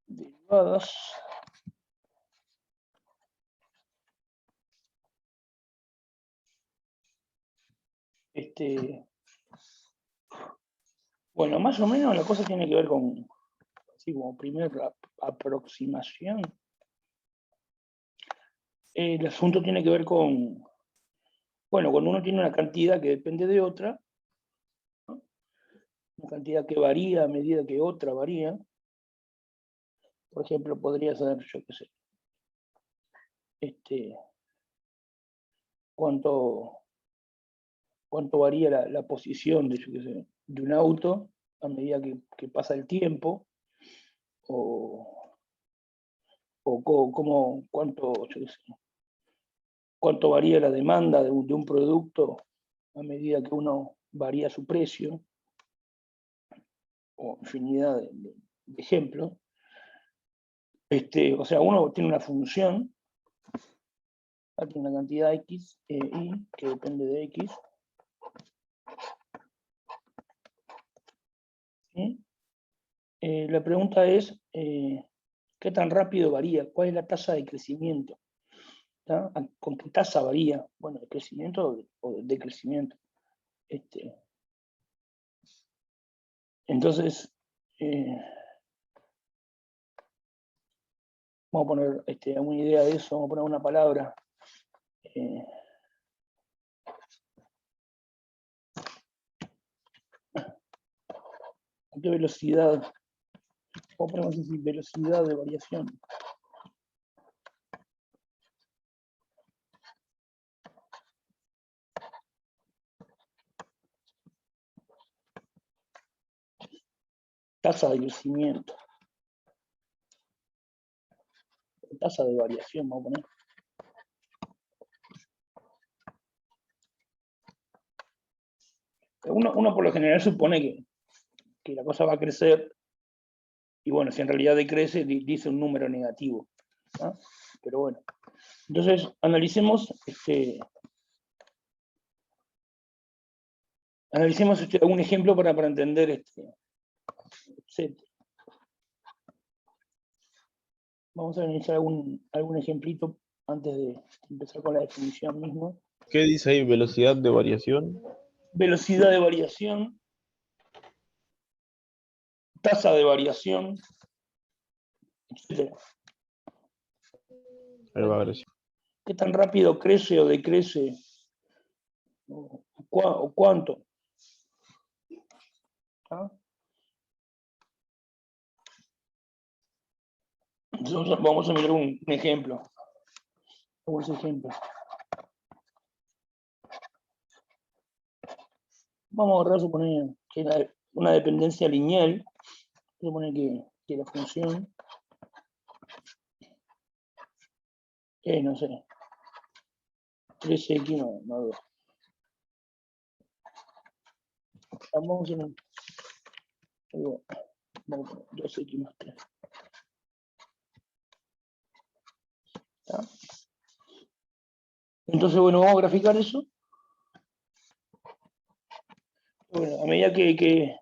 derivadas bueno, más o menos la cosa tiene que ver con, así como primera aproximación, el asunto tiene que ver con, bueno, cuando uno tiene una cantidad que depende de otra, ¿no? Una cantidad que varía a medida que otra varía. Por ejemplo, podría ser, yo qué sé, cuánto varía la posición de, yo qué sé, de un auto a medida que pasa el tiempo, o cuánto varía la demanda de un producto a medida que uno varía su precio, o infinidad de ejemplos. O sea, uno tiene una función, tiene una cantidad x, y que depende de x, ¿sí? La pregunta es, ¿qué tan rápido varía? ¿Cuál es la tasa de crecimiento? ¿Tá? ¿Con qué tasa varía? Bueno, de crecimiento o de decrecimiento. Entonces, vamos a poner una idea de eso, vamos a poner una palabra. ¿A qué velocidad? Vamos a poner así, velocidad de variación. Tasa de crecimiento. Tasa de variación, vamos a poner. Uno por lo general supone que la cosa va a crecer, y bueno, si en realidad decrece, dice un número negativo, ¿no? Pero bueno, entonces analicemos algún ejemplo para entender set. Vamos a analizar algún ejemplito antes de empezar con la definición misma. ¿Qué dice ahí? ¿Velocidad de variación? Velocidad de variación, tasa de variación, etc. ¿Qué tan rápido crece o decrece? ¿O cuánto? ¿Ah? Entonces vamos a mirar un ejemplo. Algunos ejemplos. Vamos a agarrar, suponer que una dependencia lineal. Supone que la función es, no sé, 3x más 2. Vamos a poner 2x más 3. ¿Está? Entonces, bueno, vamos a graficar eso. Bueno, a medida que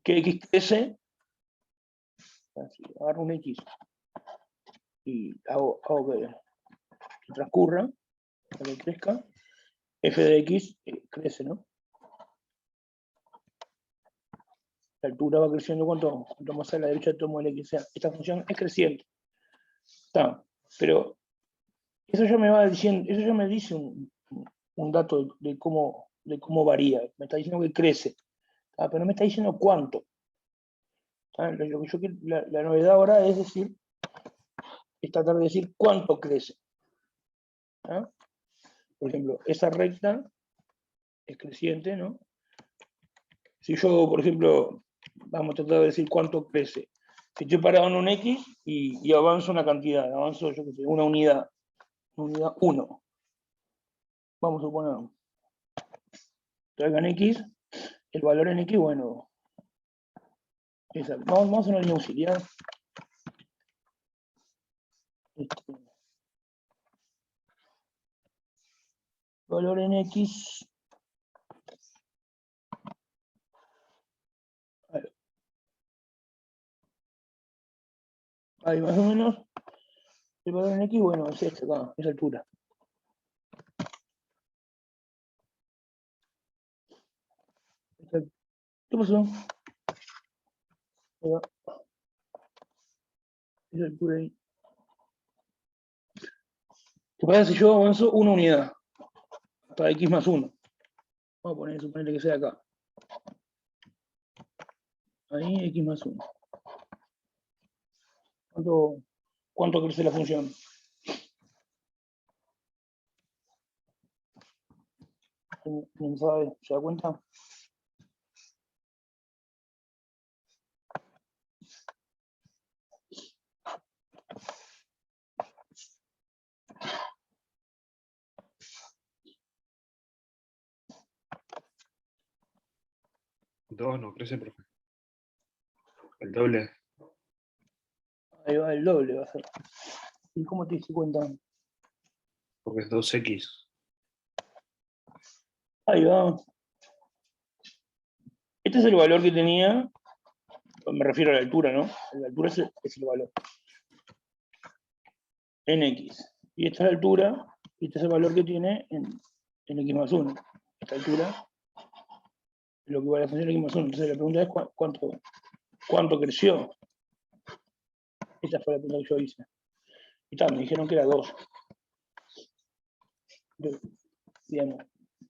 x crece, así, agarro un x y hago que transcurra, para que crezca, f de x crece, ¿no? La altura va creciendo cuanto más a la derecha tomo el x. O sea, esta función es creciente. Está, pero eso ya me va diciendo, eso ya me dice un dato de cómo varía. Me está diciendo que crece, pero no me está diciendo cuánto. La novedad ahora es tratar de decir cuánto crece. Por ejemplo, esa recta es creciente, ¿no? Si yo, por ejemplo, vamos a tratar de decir cuánto crece. Si estoy parado en un X y avanzo una cantidad, avanzo, yo qué sé, una unidad 1. Vamos a suponer, traigan X, el valor en X, bueno, vamos a hacer una línea auxiliar. Valor en X. Ahí más o menos, el valor en X, bueno, es este acá, esa altura. ¿Qué pasó? Ahí va. Esa altura ahí. ¿Qué pasa si yo avanzo una unidad? Hasta X más 1. Vamos a poner, suponerle que sea acá. Ahí X más 1. ¿Cuánto crece la función? ¿Quién sabe? ¿Se da cuenta? Dos no crece, profe. El doble. Ahí va, el doble va a ser. ¿Y cómo te diste cuenta? Porque es 2x. Ahí va. Este es el valor que tenía, me refiero a la altura, ¿no? La altura es el valor. En X. Y esta es la altura, y este es el valor que tiene en X más 1. Esta altura es lo que vale la función X más 1. Entonces la pregunta es ¿cuánto creció? Esta fue la pregunta que yo hice. Y tal, me dijeron que era 2. Entonces, digamos,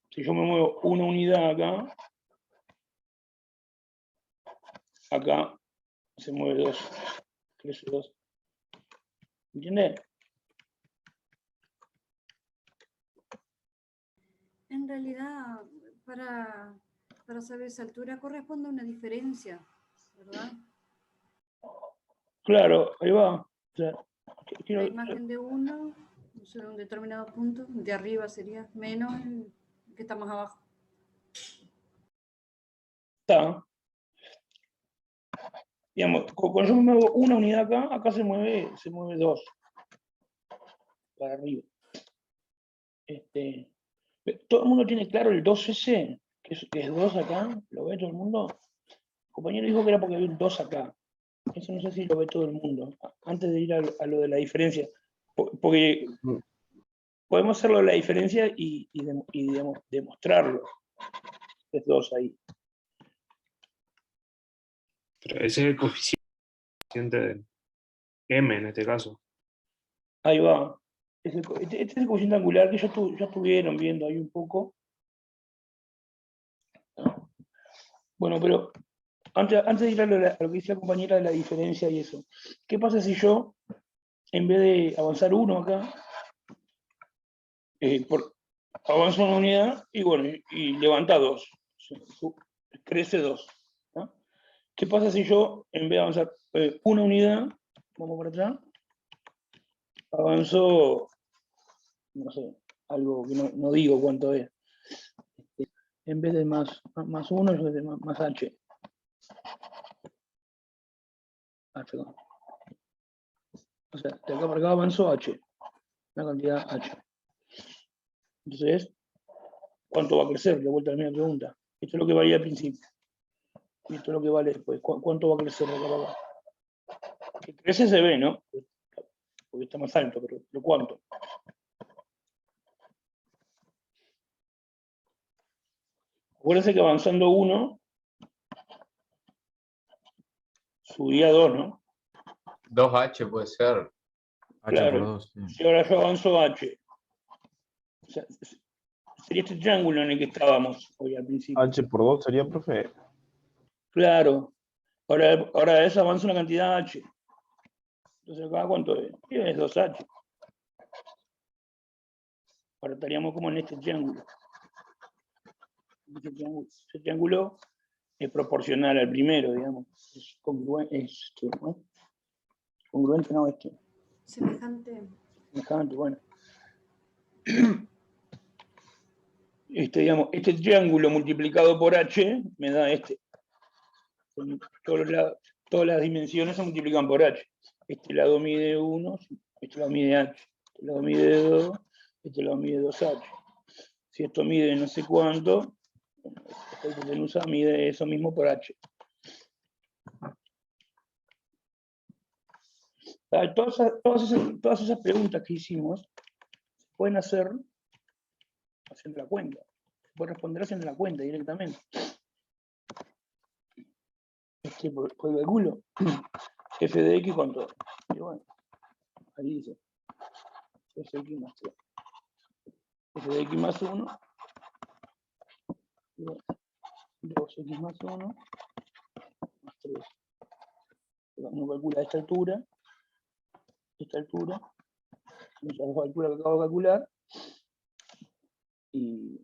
si yo me muevo una unidad acá se mueve 2. Crece 2. ¿Entiendes? En realidad, para saber esa altura corresponde a una diferencia, ¿verdad? Claro, ahí va. O sea, La imagen de 1, o sea, un determinado punto, de arriba sería menos el que está más abajo. está. Digamos, cuando yo me muevo una unidad acá se mueve 2 para arriba. ¿Todo el mundo tiene claro el 2S? Que es 2 acá, ¿lo ve todo el mundo? El compañero dijo que era porque había un 2 acá. Eso no sé si lo ve todo el mundo. Antes de ir a lo de la diferencia. Porque podemos hacerlo de la diferencia y digamos, demostrarlo. Es 2 ahí. Pero ese es el coeficiente de m en este caso. Ahí va. Este es el coeficiente angular que ya estuvieron viendo ahí un poco. Bueno, pero antes de ir a lo que dice la compañera de la diferencia y eso, ¿qué pasa si yo, en vez de avanzar 1 acá, avanzo una unidad y bueno, y levanta 2, crece 2? ¿No? ¿Qué pasa si yo, en vez de avanzar una unidad, vamos para atrás, avanzo, no sé, algo que no digo cuánto es? En vez de más 1, yo de más h. Perdón. O sea, de acá para acá avanzo h, una cantidad h. Entonces, ¿cuánto va a crecer? De vuelta a la misma pregunta. Esto es lo que valía al principio. Y esto es lo que vale después. ¿Cuánto va a crecer de acá para acá? Que crece se ve, ¿no? Porque está más alto, pero ¿cuánto? Acuérdense que avanzando 1, subía 2, ¿no? 2H puede ser. H por Claro. 2. Sí. Si ahora yo avanzo h, o sea, sería este triángulo en el que estábamos hoy al principio. H por 2 sería, profe. Claro. Ahora es avanza una cantidad h. Entonces acá, ¿cuánto es? Es 2h. Ahora estaríamos como en este triángulo. Ese triángulo es proporcional al primero, digamos. Es congruente, ¿no? Congruente, no, Semejante. semejante, bueno. Digamos, este triángulo multiplicado por h me da este. Todas las dimensiones se multiplican por h. Este lado mide 1, este lado mide h. Este lado mide 2, este lado mide 2h. Si esto mide no sé cuánto, esta hipotenusa mide eso mismo por h. Todas esas preguntas que hicimos pueden hacer haciendo la cuenta. Se puede responder haciendo la cuenta directamente. Por calculo f de x cuánto. Y bueno, ahí dice fx más 3. F de x más 1. 2x más 1 más 3. Uno calcula esta altura, esa altura que acabo de calcular, y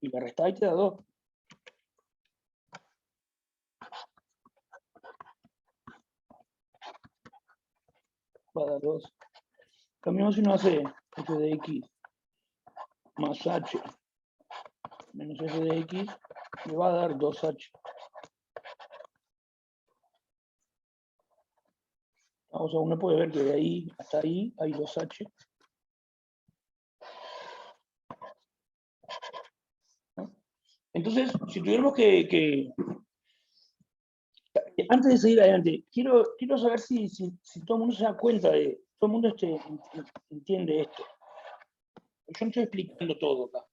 la resta y te da 2. Va a dar 2. Cambiamos si uno hace f de x más h menos f de x, me va a dar 2h. O sea, uno puede ver que de ahí hasta ahí hay 2h. ¿No? Entonces, si tuviéramos que antes de seguir adelante, quiero saber si todo el mundo se da cuenta de, todo el mundo entiende esto. Yo no estoy explicando todo acá.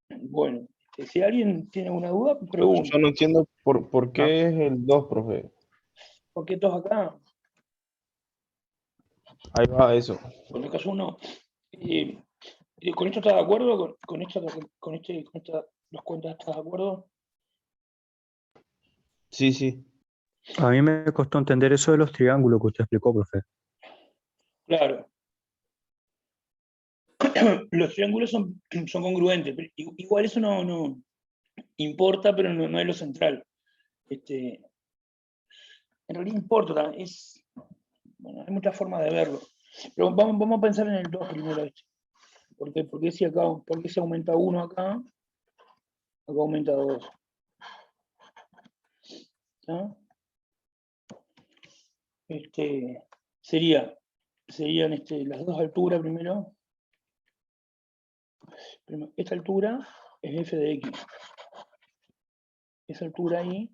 Bueno, si alguien tiene alguna duda, pregunta. Yo no entiendo por qué es el 2, profe. ¿Por qué todos acá? Ahí va eso. En el caso 1, ¿con esto estás de acuerdo? ¿Con estas dos cuentas estás de acuerdo? Sí, sí. A mí me costó entender eso de los triángulos que usted explicó, profe. Claro. Los triángulos son congruentes. Pero igual eso no importa, pero no es lo central. En realidad importa. Bueno, hay muchas formas de verlo. Pero vamos a pensar en el 2 primero. ¿Por qué si aumenta 1 acá? Acá aumenta 2. ¿Ah? Serían las dos alturas primero. Esta altura es f de x. Esa altura ahí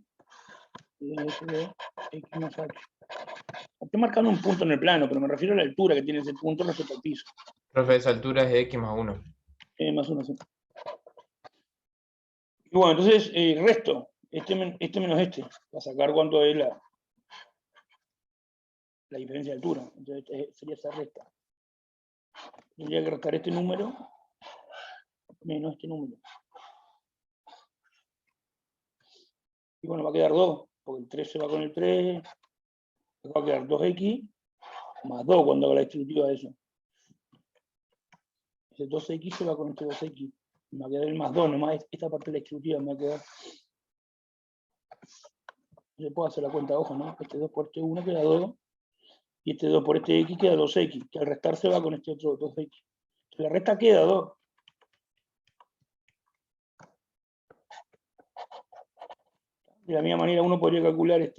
es f de x más h. Estoy marcando un punto en el plano, pero me refiero a la altura que tiene ese punto respecto al piso. Profe, esa altura es de x más 1. Más 1, sí. Y bueno, entonces, resto. Este menos este. Para sacar cuánto es la diferencia de altura. Entonces, sería esa resta. Tendría que restar este número menos este número. Y bueno, va a quedar 2, porque el 3 se va con el 3. Va a quedar 2x más 2 cuando haga la distributiva de eso. Ese 2x se va con este 2x. Me va a quedar el más 2, nomás esta parte de la distributiva me va a quedar. Se puede hacer la cuenta, ojo, ¿no? Este 2 por este 1 queda 2. Y este 2 por este x queda 2x. Que al restar se va con este otro 2x. La resta queda 2. De la misma manera uno podría calcular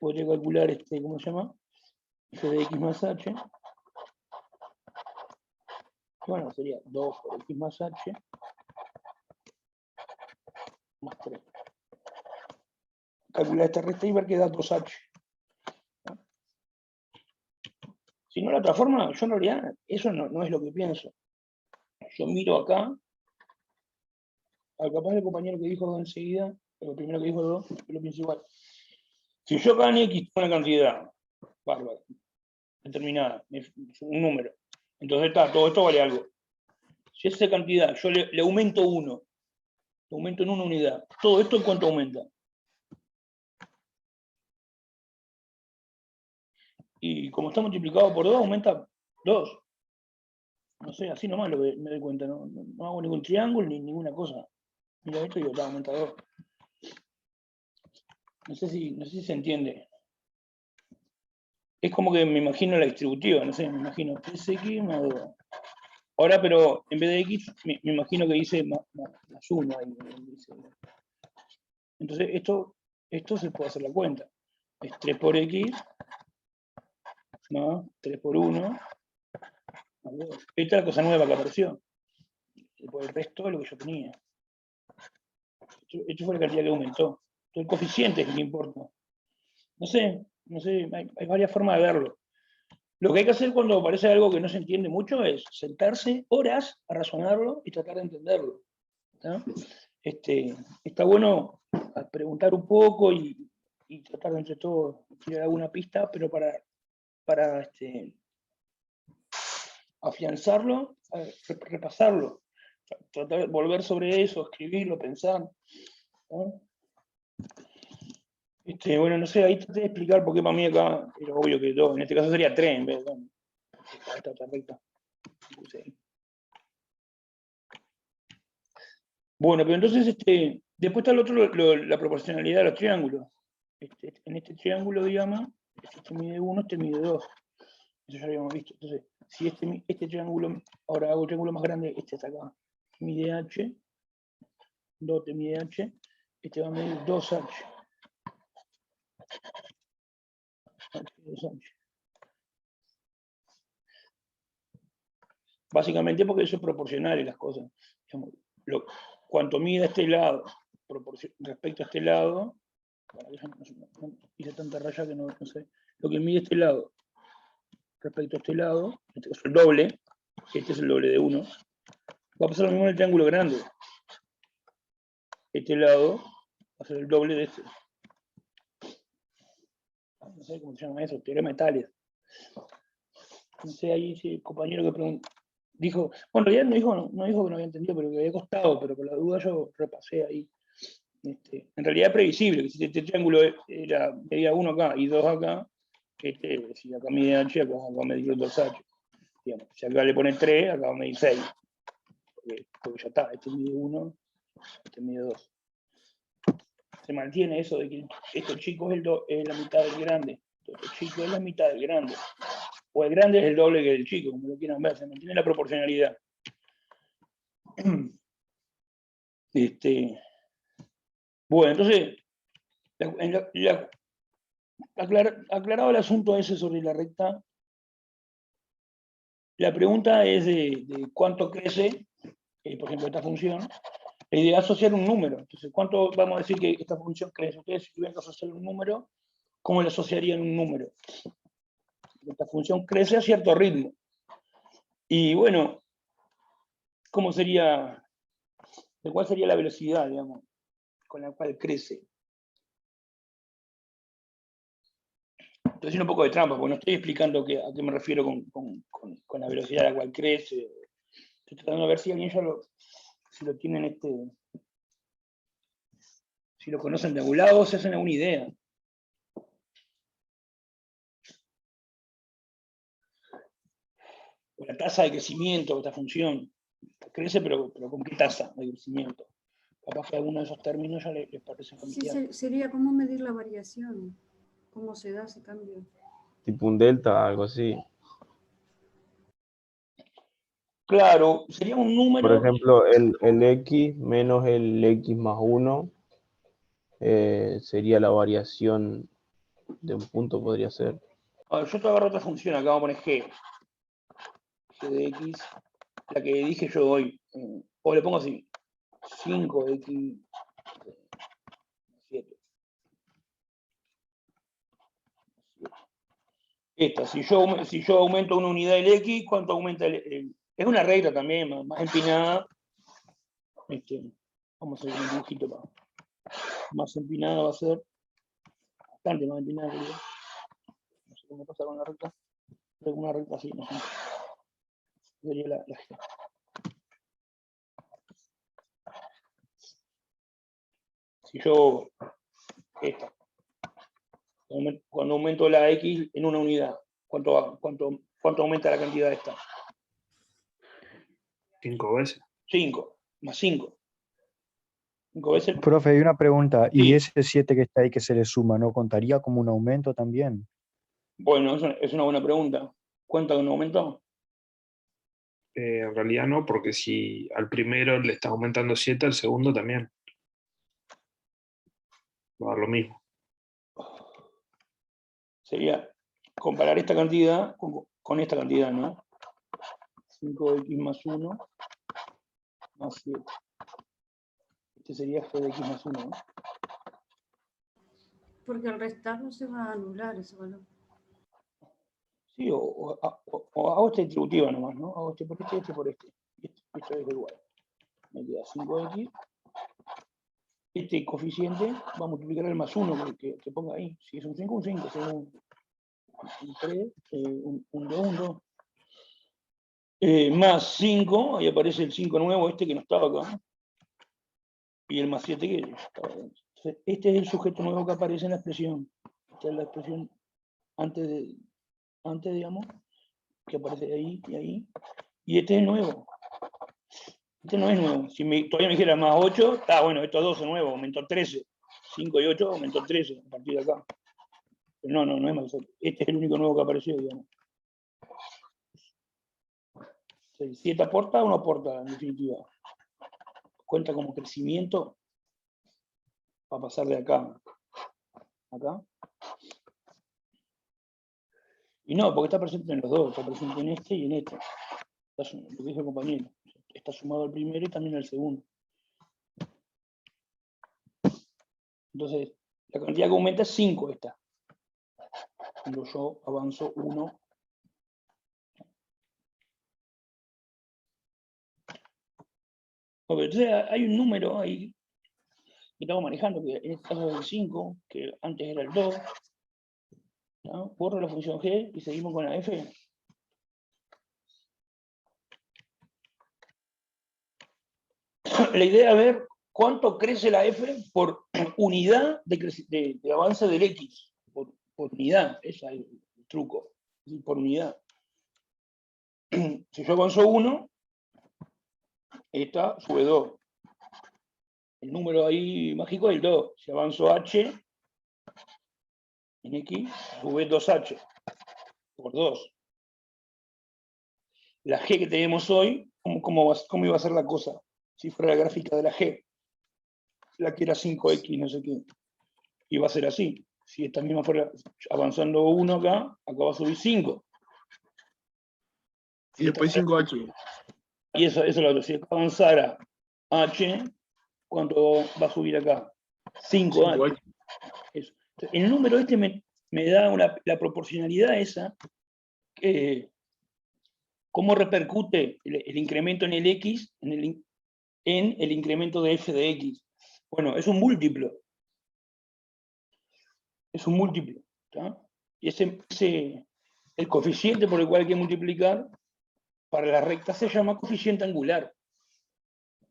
¿cómo se llama? F de x más h. Bueno, sería 2 por x más h más 3. Calcular esta resta y ver que da 2h. ¿No? Si no la otra forma, yo en realidad eso no es lo que pienso. Yo miro acá, capaz el compañero que dijo 2 enseguida, lo primero que dijo 2, yo lo pienso igual. Si yo acá en x tengo una cantidad, bárbaro, determinada, un número, entonces todo esto vale algo. Si esa cantidad yo le aumento 1, le aumento en una unidad, todo esto ¿en cuánto aumenta? Y como está multiplicado por 2, aumenta 2. No sé, así nomás me doy cuenta, no hago ningún triángulo ni ninguna cosa. Mira esto y digo, aumenta 2. No sé si se entiende. Es como que me imagino la distributiva, no sé, me imagino 3x más 2. Ahora, pero en vez de x, me imagino que dice más 1 ahí. Entonces, esto se puede hacer la cuenta. Es 3 por x más 3 por 1 más Esta es la cosa nueva que apareció. Por el resto de lo que yo tenía. Esto fue la cantidad que aumentó. El coeficiente es lo que importa. No sé, hay varias formas de verlo. Lo que hay que hacer cuando aparece algo que no se entiende mucho es sentarse horas a razonarlo y tratar de entenderlo, ¿no? Está bueno preguntar un poco y tratar de entre todos tirar alguna pista, pero para afianzarlo, repasarlo, tratar de volver sobre eso, escribirlo, pensar, ¿no? Bueno, no sé, ahí traté de explicar por qué para mí acá era obvio que en este caso sería 3 en vez de esta otra recta. Bueno, pero entonces después está el otro, la proporcionalidad de los triángulos. En este triángulo, digamos, este mide 1, este mide 2. Eso ya lo habíamos visto. Entonces, si este triángulo, ahora hago el triángulo más grande, este está acá, mide h, 2 te mide h, este va a medir 2h. Básicamente porque eso es proporcional en las cosas. Digamos, cuanto mida este lado respecto a este lado, bueno, no hice tanta raya que no sé, lo que mide este lado respecto a este lado, en este caso el doble, este es el doble de 1, va a pasar lo mismo en el triángulo grande. Este lado va a ser el doble de este. No sé cómo se llama eso, teorema de Tales. No sé, ahí sí, el compañero que preguntó, dijo, bueno, en realidad no dijo que no había entendido, pero que había costado, pero por la duda yo repasé ahí. En realidad es previsible, que si este triángulo medía 1 acá y 2 acá, si acá mide h, acá va a medir 2h. Digamos, si acá le pone 3, acá va a medir 6. Porque ya está, este mide 1, este mide 2. Se mantiene eso de que este chico es la mitad del grande. Este chico es la mitad del grande. O el grande es el doble que el chico, como lo quieran ver, se mantiene la proporcionalidad. Bueno, entonces, aclarado el asunto ese sobre la recta, la pregunta es de cuánto crece, por ejemplo, esta función. La idea es asociar un número. Entonces, ¿cuánto vamos a decir que esta función crece? Ustedes, si tuvieran que asociar un número, ¿cómo le asociarían un número? Esta función crece a cierto ritmo. Y bueno, ¿cuál sería la velocidad, digamos, con la cual crece? Estoy haciendo un poco de trampa, porque no estoy explicando a qué me refiero con la velocidad a la cual crece. Estoy tratando de ver si alguien ya si lo tienen si lo conocen de algún lado, se hacen alguna idea. O la tasa de crecimiento de esta función. Crece, pero ¿con qué tasa de crecimiento? Capaz que alguno de esos términos ya les parece familiar. Sí, sería cómo medir la variación, cómo se da ese cambio. Tipo un delta, algo así. Claro, sería un número. Por ejemplo, el x menos el x más 1 sería la variación de un punto, podría ser. A ver, yo te agarro otra función, acá vamos a poner g. G de x, la que dije yo hoy. O le pongo así, 5x 7. Esta, si yo aumento una unidad del x, ¿cuánto aumenta es una recta también, más empinada. Vamos a hacer un dibujito más empinada, va a ser bastante más empinada. No sé cómo pasa con la recta. Pero una recta así, no sé. Sería la G. Si yo, esta, cuando aumento la x en una unidad, ¿cuánto aumenta la cantidad esta? 5 veces. 5, más 5. 5 veces. Profe, hay una pregunta. Sí. ¿Y ese 7 que está ahí que se le suma, no contaría como un aumento también? Bueno, es una buena pregunta. ¿Cuenta con un aumento? En realidad no, porque si al primero le estás aumentando 7, al segundo también. Va a dar lo mismo. Sería comparar esta cantidad con esta cantidad, ¿no? 5x más 1 más 7. Este sería f de x más 1, ¿no? Porque al restar no se va a anular ese valor. Sí, o hago esta distributiva nomás, ¿no? Hago este por este y este por este. Esto es igual. Me queda 5x. Este coeficiente va a multiplicar el más 1 que ponga ahí. Si es un 5, un 5. Si es un 3, un 2, un 2. Más 5, ahí aparece el 5 nuevo, este que no estaba acá. Y el más 7 que estaba dentro. Entonces, este es el sujeto nuevo que aparece en la expresión. Esta es la expresión antes, digamos, que aparece ahí y ahí. Y este es nuevo. Este no es nuevo. Si todavía me dijera más 8, está bueno, esto es 12 nuevo, aumentó 13. 5 y 8 aumentó 13 a partir de acá. Pero no es más. Este es el único nuevo que apareció, digamos. 7 aporta o no aporta, en definitiva. Cuenta como crecimiento para pasar de acá a acá. Y no, porque está presente en los dos, está presente en este y en este. Lo que dijo el compañero. Está sumado al primero y también al segundo. Entonces, la cantidad que aumenta es 5 esta. Cuando yo avanzo 1. Entonces hay un número ahí que estamos manejando, que en este caso es el 5, que antes era el 2. ¿No? Borro la función g y seguimos con la f. La idea es ver cuánto crece la f por unidad de avance del x. Por unidad, ese es el truco. Por unidad. Si yo avanzo 1, esta sube 2. El número ahí mágico es el 2. Si avanzo h en x, sube 2h por 2. La g que tenemos hoy, ¿cómo iba a ser la cosa? Si fuera la gráfica de la g, la que era 5x, no sé qué, iba a ser así. Si esta misma fuera avanzando 1 acá va a subir 5. Y después 5H. Y eso es lo que si avanzara h, ¿cuánto va a subir acá? 5h. Eso. El número este me da la proporcionalidad esa, cómo repercute el incremento en el x en el incremento de f de x. Bueno, es un múltiplo. Es un múltiplo. ¿Tá? Y el coeficiente por el cual hay que multiplicar para la recta se llama coeficiente angular.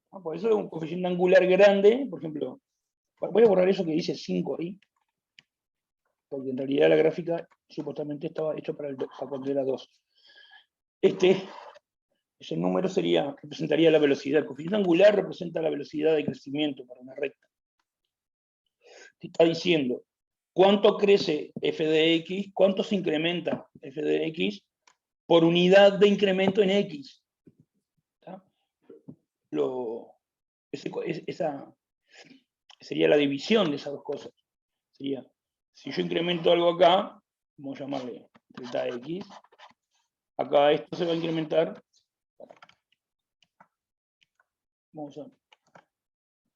Por eso es un coeficiente angular grande, por ejemplo, voy a borrar eso que dice 5 ahí, porque en realidad la gráfica supuestamente estaba hecho para cuando era 2. Ese número representaría la velocidad. El coeficiente angular representa la velocidad de crecimiento para una recta. Te está diciendo cuánto crece f de x, cuánto se incrementa f de x por unidad de incremento en x. Esa sería la división de esas dos cosas. Sería, si yo incremento algo acá, vamos a llamarle delta x, acá esto se va a incrementar.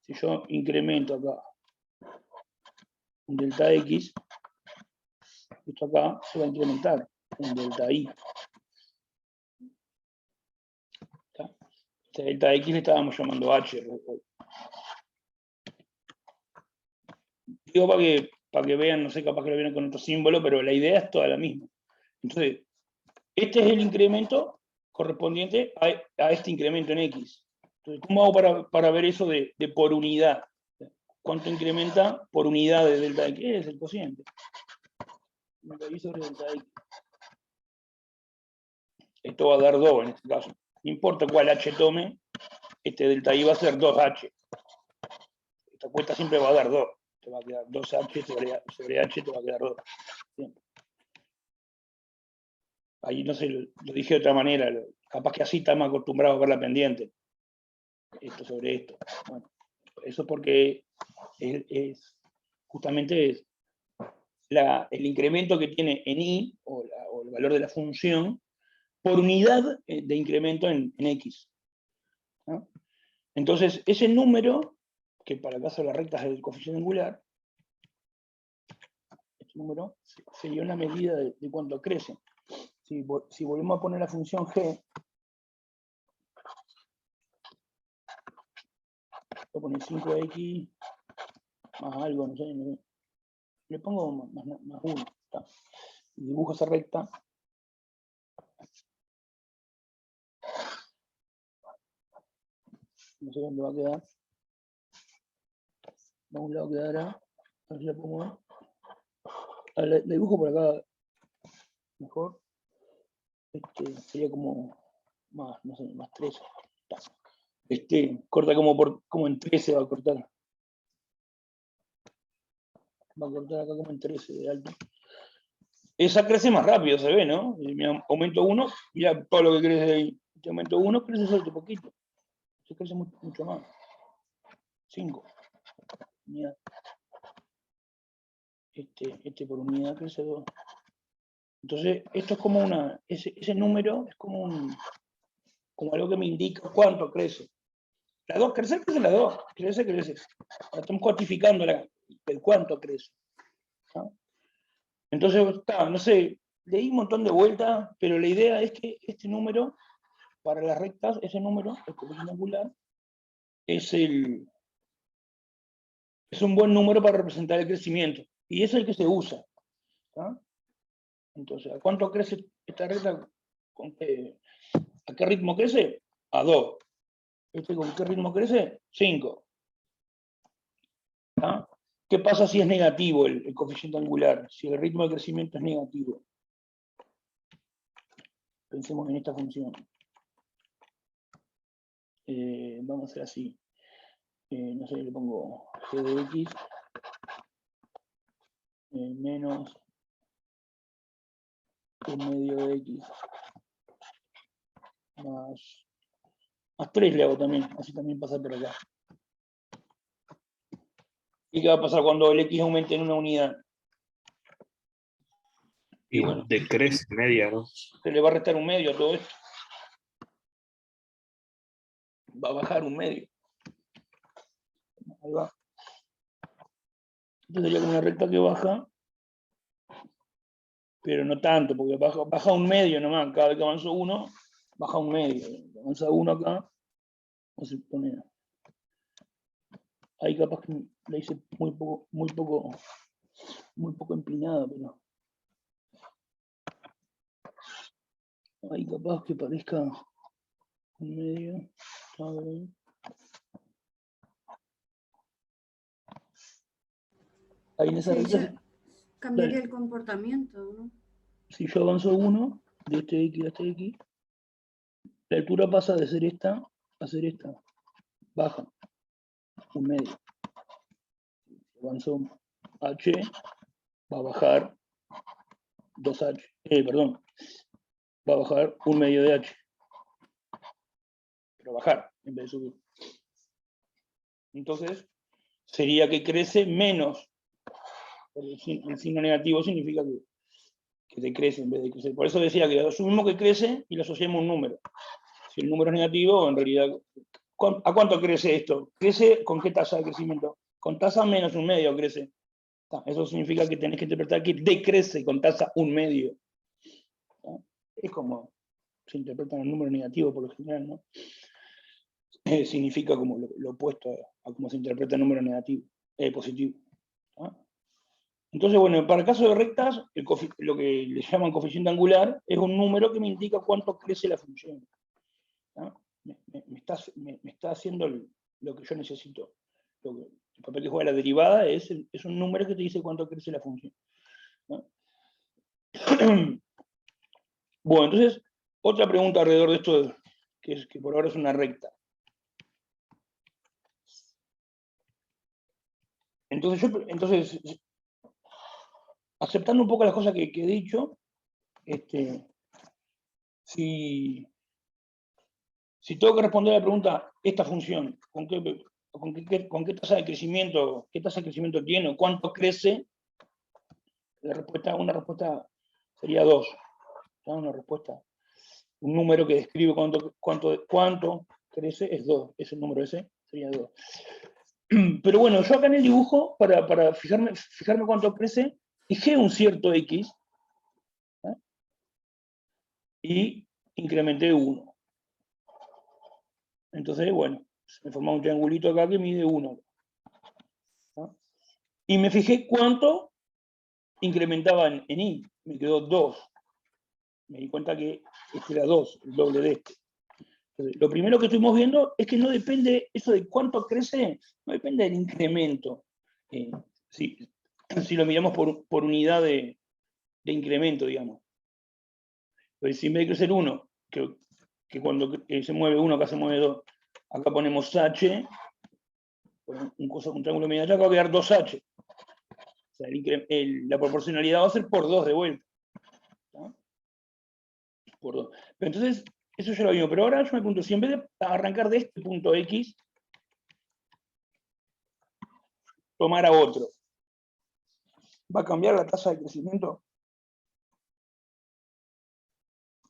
Si yo incremento acá un delta x, esto acá se va a incrementar un delta y. Este delta x le estábamos llamando h. Digo para que vean, no sé, capaz que lo vieron con otro símbolo, pero la idea es toda la misma. Entonces, este es el incremento correspondiente a este incremento en x. Entonces, ¿cómo hago para ver eso de por unidad? ¿Cuánto incrementa por unidad de delta x? Es el cociente. Delta y sobre delta x. Esto va a dar 2 en este caso. No importa cuál h tome, este delta y va a ser 2h. Esta cuesta siempre va a dar 2. Te va a quedar 2h sobre h, te va a quedar 2. Siempre. Ahí no sé, lo dije de otra manera. Capaz que así estamos acostumbrados a ver la pendiente. Esto sobre esto. Bueno, eso porque justamente es el incremento que tiene en y, o el valor de la función, por unidad de incremento en X. ¿No? Entonces, ese número, que para el caso de las rectas es el coeficiente angular, este número sería una medida de cuánto crece. Si volvemos a poner la función g, voy a poner 5x más algo, no sé, le pongo más 1. Dibujo esa recta. No sé dónde va a quedar. A un lado quedará. A ver si la pongo. La dibujo por acá mejor. Sería como más, no sé, más 13. Corta como en 13 va a cortar. Va a cortar acá como en 13 de alto. Esa crece más rápido, se ve, ¿no? Aumento 1, mira todo lo que crece ahí. Este aumento 1 crece solo poquito. Se crece mucho más. 5. Unidad. Este por unidad crece 2. Entonces, esto es como ese número es como algo que me indica cuánto crece. La 2, crece la 2. Crece. La estamos cuantificando el cuánto crece. ¿No? Entonces, no sé, leí un montón de vueltas, pero la idea es que este número, para las rectas, ese número, el coeficiente angular, es un buen número para representar el crecimiento. Y es el que se usa. ¿No? Entonces, ¿a cuánto crece esta recta? ¿A qué ritmo crece? A 2. ¿Con qué ritmo crece? 5. ¿Ah? ¿Qué pasa si es negativo el coeficiente angular? Si el ritmo de crecimiento es negativo. Pensemos en esta función. Vamos a hacer así. No sé, le pongo g de x menos un medio de x más 3 le hago también, así también pasa por acá. ¿Y qué va a pasar cuando el x aumente en una unidad? Y bueno, decrece media, ¿no? Se le va a restar un medio a todo esto. Va a bajar un medio. Ahí va. Entonces sería como una recta que baja, pero no tanto, porque baja un medio nomás. Cada vez que avanzo 1, baja un medio. Avanza 1 acá, o se pone. Ahí capaz que la hice muy poco empinada, pero. Ahí capaz que parezca un medio. A ver. Ahí en esa Sí, recta, ya cambiaría el comportamiento, ¿no? si yo avanzo 1, de este x a este x, la altura pasa de ser esta a ser esta. Baja un medio. Avanzo h, va a bajar 2h. Perdón. Va a bajar un medio de h. Pero bajar en vez de subir. Entonces, sería que crece menos. El signo negativo significa que decrece en vez de crecer. Por eso decía que asumimos que crece y le asociamos un número. Si el número es negativo, en realidad, ¿a cuánto crece esto? ¿Crece con qué tasa de crecimiento? Con tasa menos un medio crece. Eso significa que tenés que interpretar que decrece con tasa un medio. Es como se interpretan los números negativos por lo general, ¿no? Significa como lo opuesto a cómo se interpreta el número negativo, positivo. ¿No? Entonces, bueno, para el caso de rectas, lo que le llaman coeficiente angular es un número que me indica cuánto crece la función. ¿No? Me está haciendo lo que yo necesito. El papel que juega la derivada es un número que te dice cuánto crece la función. ¿No? Bueno, entonces, otra pregunta alrededor de esto, que por ahora es una recta. Entonces, aceptando un poco las cosas que he dicho, si tengo que responder a la pregunta, esta función, ¿con qué tasa de crecimiento, tiene, o cuánto crece? Una respuesta sería 2. Una respuesta un número que describe cuánto crece, es 2, es el número ese, sería 2. Pero bueno, yo acá en el dibujo, para fijarme cuánto crece, fijé un cierto X, ¿eh? Y incrementé 1. Entonces, bueno, se me formó un triangulito acá que mide 1. ¿No? Y me fijé cuánto incrementaba en Y, me quedó 2. Me di cuenta que este era 2, el doble de este. Entonces, lo primero que estuvimos viendo es que no depende, eso de cuánto crece, no depende del incremento. Si lo miramos por unidad de incremento, digamos. Entonces, si en vez de crecer 1, que cuando se mueve 1, acá se mueve 2, acá ponemos H, un triángulo medio allá, acá va a quedar 2H. O sea, la proporcionalidad va a ser por 2 de vuelta. ¿No? Por 2. Pero entonces, eso ya lo vimos. Pero ahora yo me pregunto, si en vez de arrancar de este punto X, tomar a otro, ¿va a cambiar la tasa de crecimiento?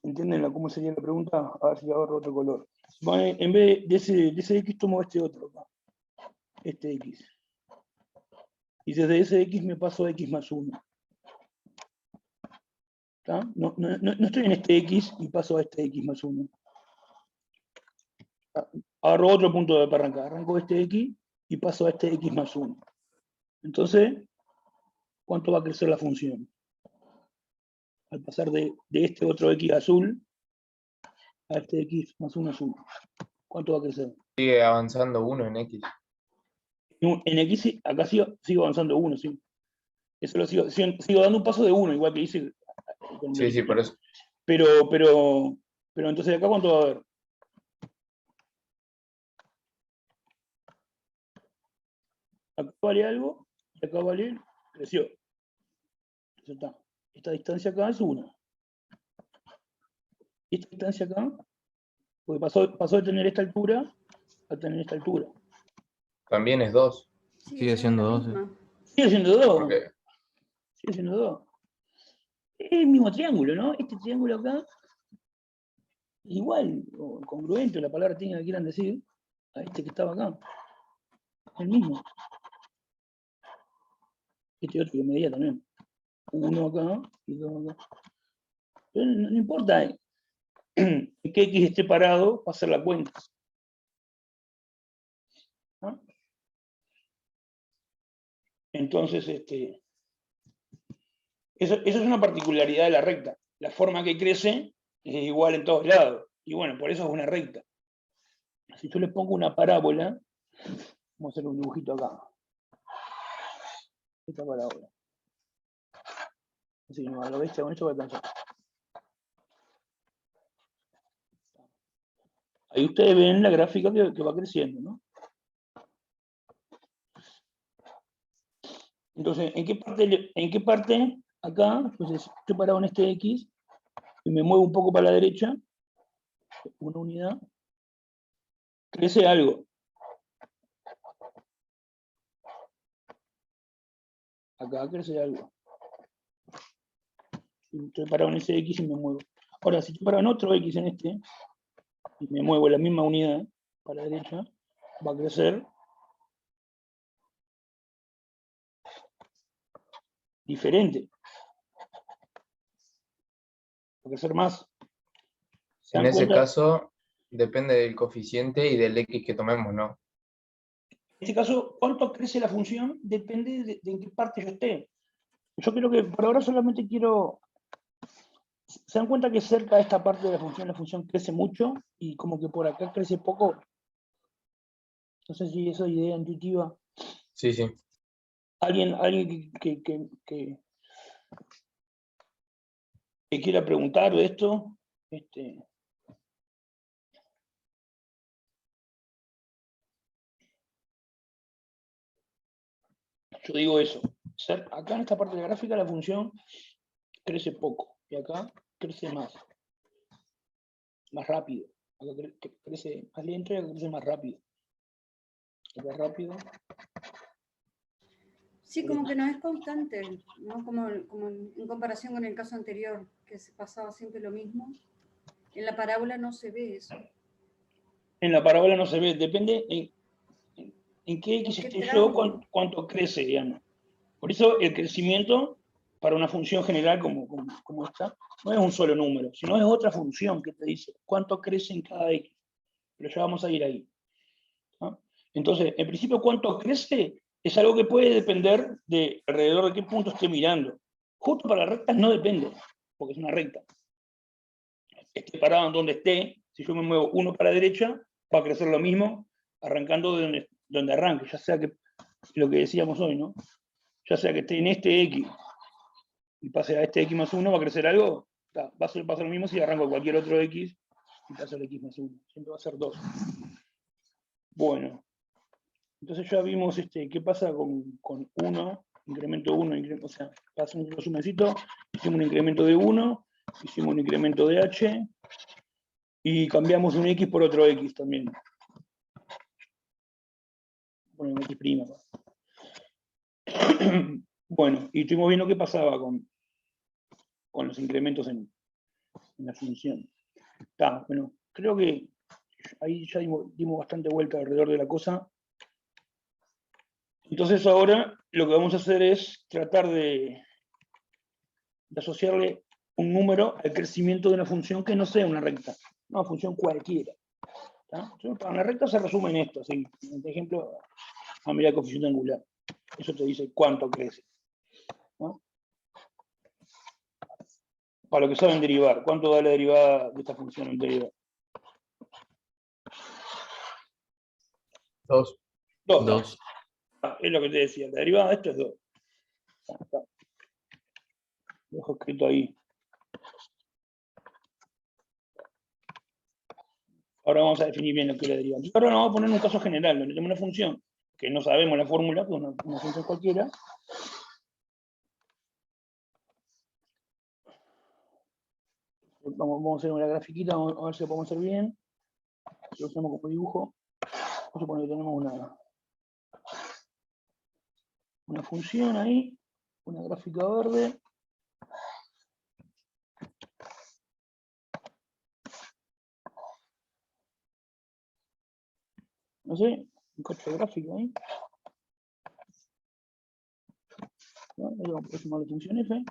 ¿Entienden cómo sería la pregunta? A ver si agarro otro color. En vez de ese X tomo este otro acá. Este X. Y desde ese X me paso a X más 1. No estoy en este X y paso a este X más 1. Agarro otro punto para arrancar. Arranco este X y paso a este X más 1. Entonces, ¿cuánto va a crecer la función? Al pasar de este otro X azul a este X más 1 azul. ¿Cuánto va a crecer? Sigue avanzando 1 en X. En X acá sigo avanzando 1, sí. Eso lo sigo dando un paso de 1, igual que hice. Sí, por eso. Pero entonces acá ¿cuánto va a haber? Acá vale algo, y acá vale, creció. Entonces está. Esta distancia acá es 1. Y esta distancia acá, porque pasó de tener esta altura a tener esta altura. También es 2. Sigue siendo la 2. misma. Sigue siendo 2. Porque Sigue siendo 2. Es el mismo triángulo, ¿no? Este triángulo acá, igual, o congruente, la palabra técnica que quieran decir, a este que estaba acá. El mismo. Este otro que medía también. 1 acá y 2 acá. Pero no importa que X esté parado para hacer la cuenta. ¿No? Entonces, eso es una particularidad de la recta. La forma que crece es igual en todos lados. Y bueno, por eso es una recta. Si yo le pongo una parábola, vamos a hacer un dibujito acá. Esta parábola. Así que no, a la bestia con esto va a alcanzar. Ahí ustedes ven la gráfica que va creciendo, ¿no? Entonces, ¿en qué parte acá? Entonces, estoy parado en este X y me muevo un poco para la derecha, una unidad, crece algo. Acá crece algo. Estoy parado en ese X y me muevo. Ahora, si estoy parado en otro X en este, y me muevo en la misma unidad para la derecha, va a crecer diferente. Va a crecer más. ¿Se en dan ese cuenta? caso depende del coeficiente y del X que tomemos, ¿no? En este caso, cuánto crece la función depende de en qué parte yo esté. Yo creo que por ahora solamente quiero... ¿Se dan cuenta que cerca de esta parte de la función crece mucho y como que por acá crece poco? No sé si esa idea intuitiva. Sí, sí. ¿Alguien que quiera preguntar de esto? Yo digo eso. Acá en esta parte de la gráfica la función crece poco y acá crece más rápido. Acá crece más lento y acá crece más rápido. Acá rápido. Sí, como que no es constante, ¿no? Como en comparación con el caso anterior, que se pasaba siempre lo mismo. En la parábola no se ve eso. En la parábola no se ve, depende en qué X ¿Qué esté yo, tramo? cuánto crece, digamos. Por eso el crecimiento para una función general como esta, no es un solo número, sino es otra función que te dice cuánto crece en cada X. Pero ya vamos a ir ahí, ¿no? Entonces, en principio, cuánto crece es algo que puede depender de alrededor de qué punto esté mirando. Justo para rectas no depende, porque es una recta. Esté parado en donde esté, si yo me muevo uno para la derecha, va a crecer lo mismo, arrancando de donde arranque, ya sea que, lo que decíamos hoy, ¿no? Ya sea que esté en este X y pase a este X más 1, va a crecer algo, va a ser lo mismo si arranco a cualquier otro X y pasa al X más 1, siempre va a ser 2. Bueno, entonces ya vimos qué pasa con 1, incremento 1, o sea, pasa un resumencito, hicimos un incremento de 1, hicimos un incremento de H, y cambiamos un X por otro X también. Ponemos X prima. Bueno, y estuvimos viendo qué pasaba con los incrementos en la función. Bueno, creo que ahí ya dimos bastante vuelta alrededor de la cosa. Entonces ahora lo que vamos a hacer es tratar de asociarle un número al crecimiento de una función que no sea una recta, una función cualquiera. Entonces, para una recta se resume en esto, así, por ejemplo, familia de coeficiente angular. Eso te dice cuánto crece, ¿no? Para lo que saben derivar, ¿cuánto da la derivada de esta función en derivar? 2. 2. 2. Es lo que te decía, la derivada de esto es 2. Lo dejo escrito ahí. Ahora vamos a definir bien lo que es la derivada. Entonces, ahora nos vamos a poner un caso general, donde tenemos una función que no sabemos la fórmula, pues una función cualquiera. Vamos a hacer una grafiquita, vamos a ver si lo podemos hacer bien. Lo usamos como dibujo. Vamos a suponer que tenemos una función ahí, una gráfica verde. No sé, un coche gráfico ahí. ¿No? Ahí vamos a sumar la función f.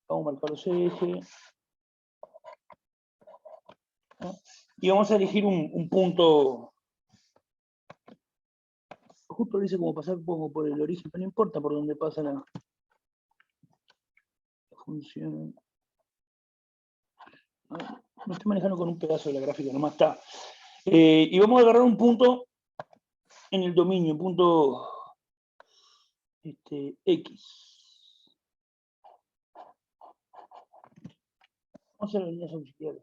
Vamos a marcar los ejes. ¿No? Y vamos a elegir un punto. Justo dice como pasar por el origen, pero no importa por dónde pasa la función. No estoy manejando con un pedazo de la gráfica, nomás está. Y vamos a agarrar un punto en el dominio, un punto X. Vamos a hacer la línea auxiliar.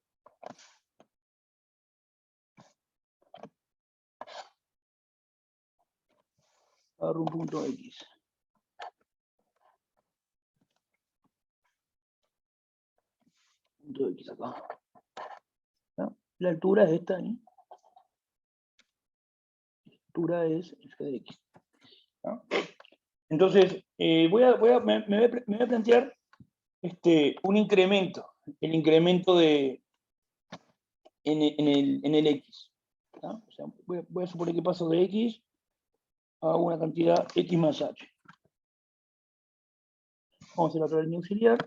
Agarro un punto X. Punto X acá. ¿No? La altura es esta, ¿eh? La altura es f de X. ¿No? Entonces, me voy a plantear un incremento, el incremento en el X. ¿No? O sea, voy a suponer que paso de X a una cantidad X más H. Vamos a hacer otra línea auxiliar.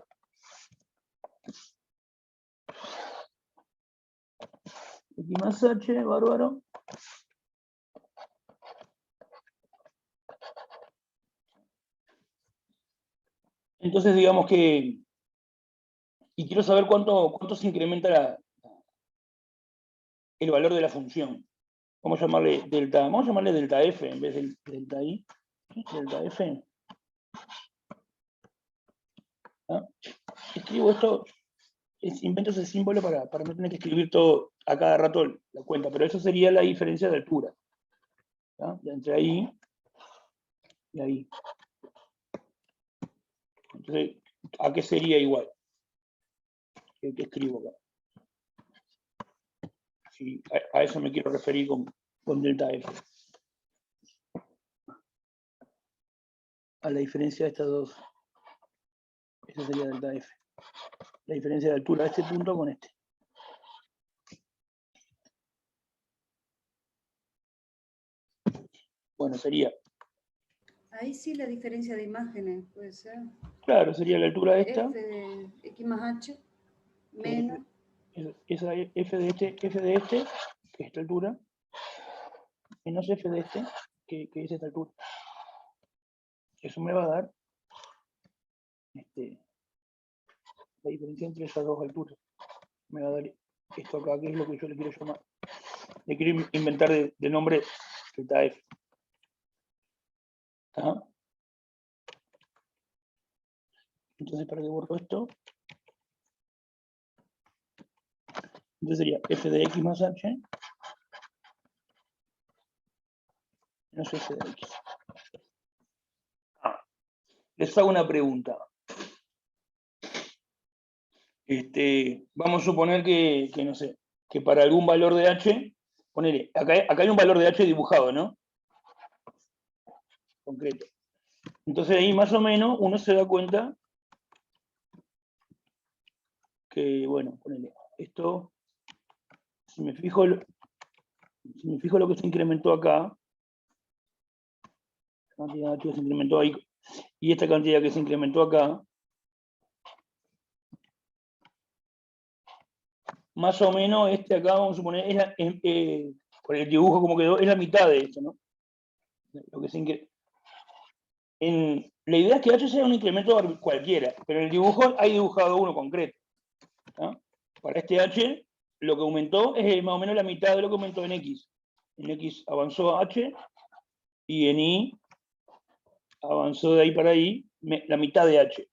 X más H, bárbaro. Entonces, digamos que, y quiero saber cuánto se incrementa el valor de la función. Vamos a llamarle delta F en vez del delta I. Delta F. ¿Ah? Escribo esto, invento ese símbolo para no tener que escribir todo a cada rato la cuenta, pero eso sería la diferencia de altura. ¿Ah? Entre ahí y ahí. Entonces, ¿a qué sería igual? ¿Qué escribo acá? Sí, a eso me quiero referir con delta F. A la diferencia de estas dos. Esa sería delta F. La diferencia de altura de este punto con este. Bueno, sería, Ahí sí la diferencia de imágenes puede ser. claro, sería la altura de esta, F de X más H menos. esa F de este, que es esta altura, menos F de este, que es esta altura. Eso me va a dar la diferencia entre esas dos alturas. Me va a dar esto acá, que es lo que yo le quiero llamar. Le quiero inventar de nombre delta F. ¿Ah? Entonces, ¿para qué borro esto? Entonces sería F de X más H menos F de X. Les hago una pregunta. Vamos a suponer que no sé, que para algún valor de H, ponele, acá hay un valor de H dibujado, ¿no? Concreto. Entonces ahí más o menos uno se da cuenta que, bueno, ponele, esto, si me fijo lo que se incrementó acá, la cantidad de H que se incrementó ahí, y esta cantidad que se incrementó acá, más o menos acá, vamos a suponer, por el dibujo como quedó, es la mitad de esto, ¿no? Lo que se la idea es que H sea un incremento cualquiera, pero en el dibujo hay dibujado uno concreto, ¿no? Para este H, lo que aumentó es más o menos la mitad de lo que aumentó en X. En X avanzó H, y en Y avanzó de ahí para ahí la mitad de H.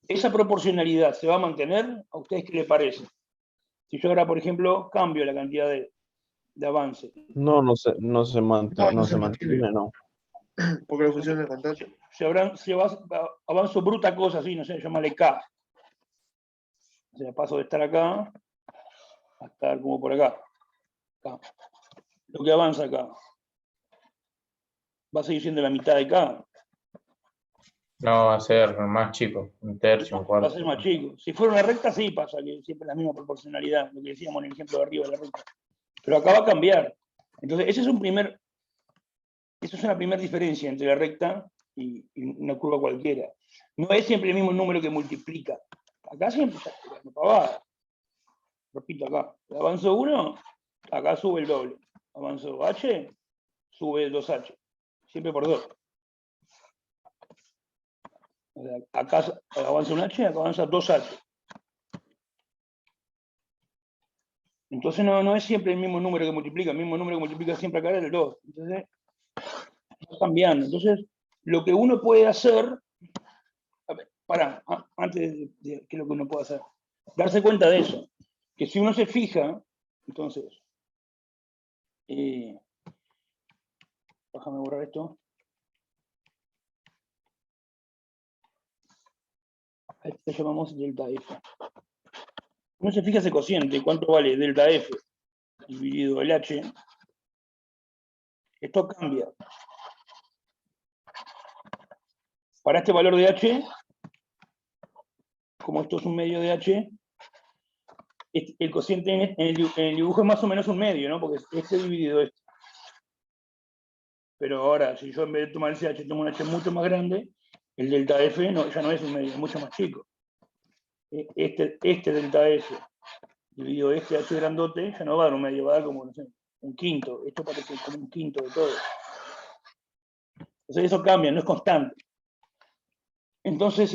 ¿Esa proporcionalidad se va a mantener? ¿A ustedes qué les parece? Si yo ahora, por ejemplo, cambio la cantidad de avance. No se mantiene, no. Porque la función de constante. Si avanzo bruta cosa así, no sé, llámale K. O sea, paso de estar acá a estar como por acá. Lo que avanza acá va a seguir siendo la mitad de K. No, va a ser más chico, un tercio, un Va a cuarto. ser más chico. Si fuera una recta, sí pasa, que siempre es la misma proporcionalidad, lo que decíamos en el ejemplo de arriba de la recta. Pero acá va a cambiar. Entonces, esa es una primera diferencia entre la recta y una curva cualquiera. No es siempre el mismo número que multiplica. Acá siempre está tirando pavada. Repito acá. Avanzo 1, acá sube el doble. Avanzo H, sube 2H. Siempre por 2. O sea, acá avanza un H, acá avanza 2H. Entonces no es siempre el mismo número que multiplica. El mismo número que multiplica siempre acá es el 2. Entonces, está cambiando. Entonces, lo que uno puede hacer, antes de qué es lo que uno puede hacer, darse cuenta de eso, que si uno se fija, entonces, déjame borrar esto. A esto le llamamos delta F. Uno se fija ese cociente, cuánto vale delta F dividido el H. Esto cambia. Para este valor de H, como esto es un medio de H, el cociente en el dibujo es más o menos un medio, ¿no? Porque este dividido este. Pero ahora, si yo en vez de tomar ese H tomo un H mucho más grande, el delta F ya no es un medio, es mucho más chico. Este delta F dividido este H grandote ya no va a dar un medio, va a dar como, no sé, un quinto. Esto parece como un quinto de todo. Entonces eso cambia, no es constante. Entonces,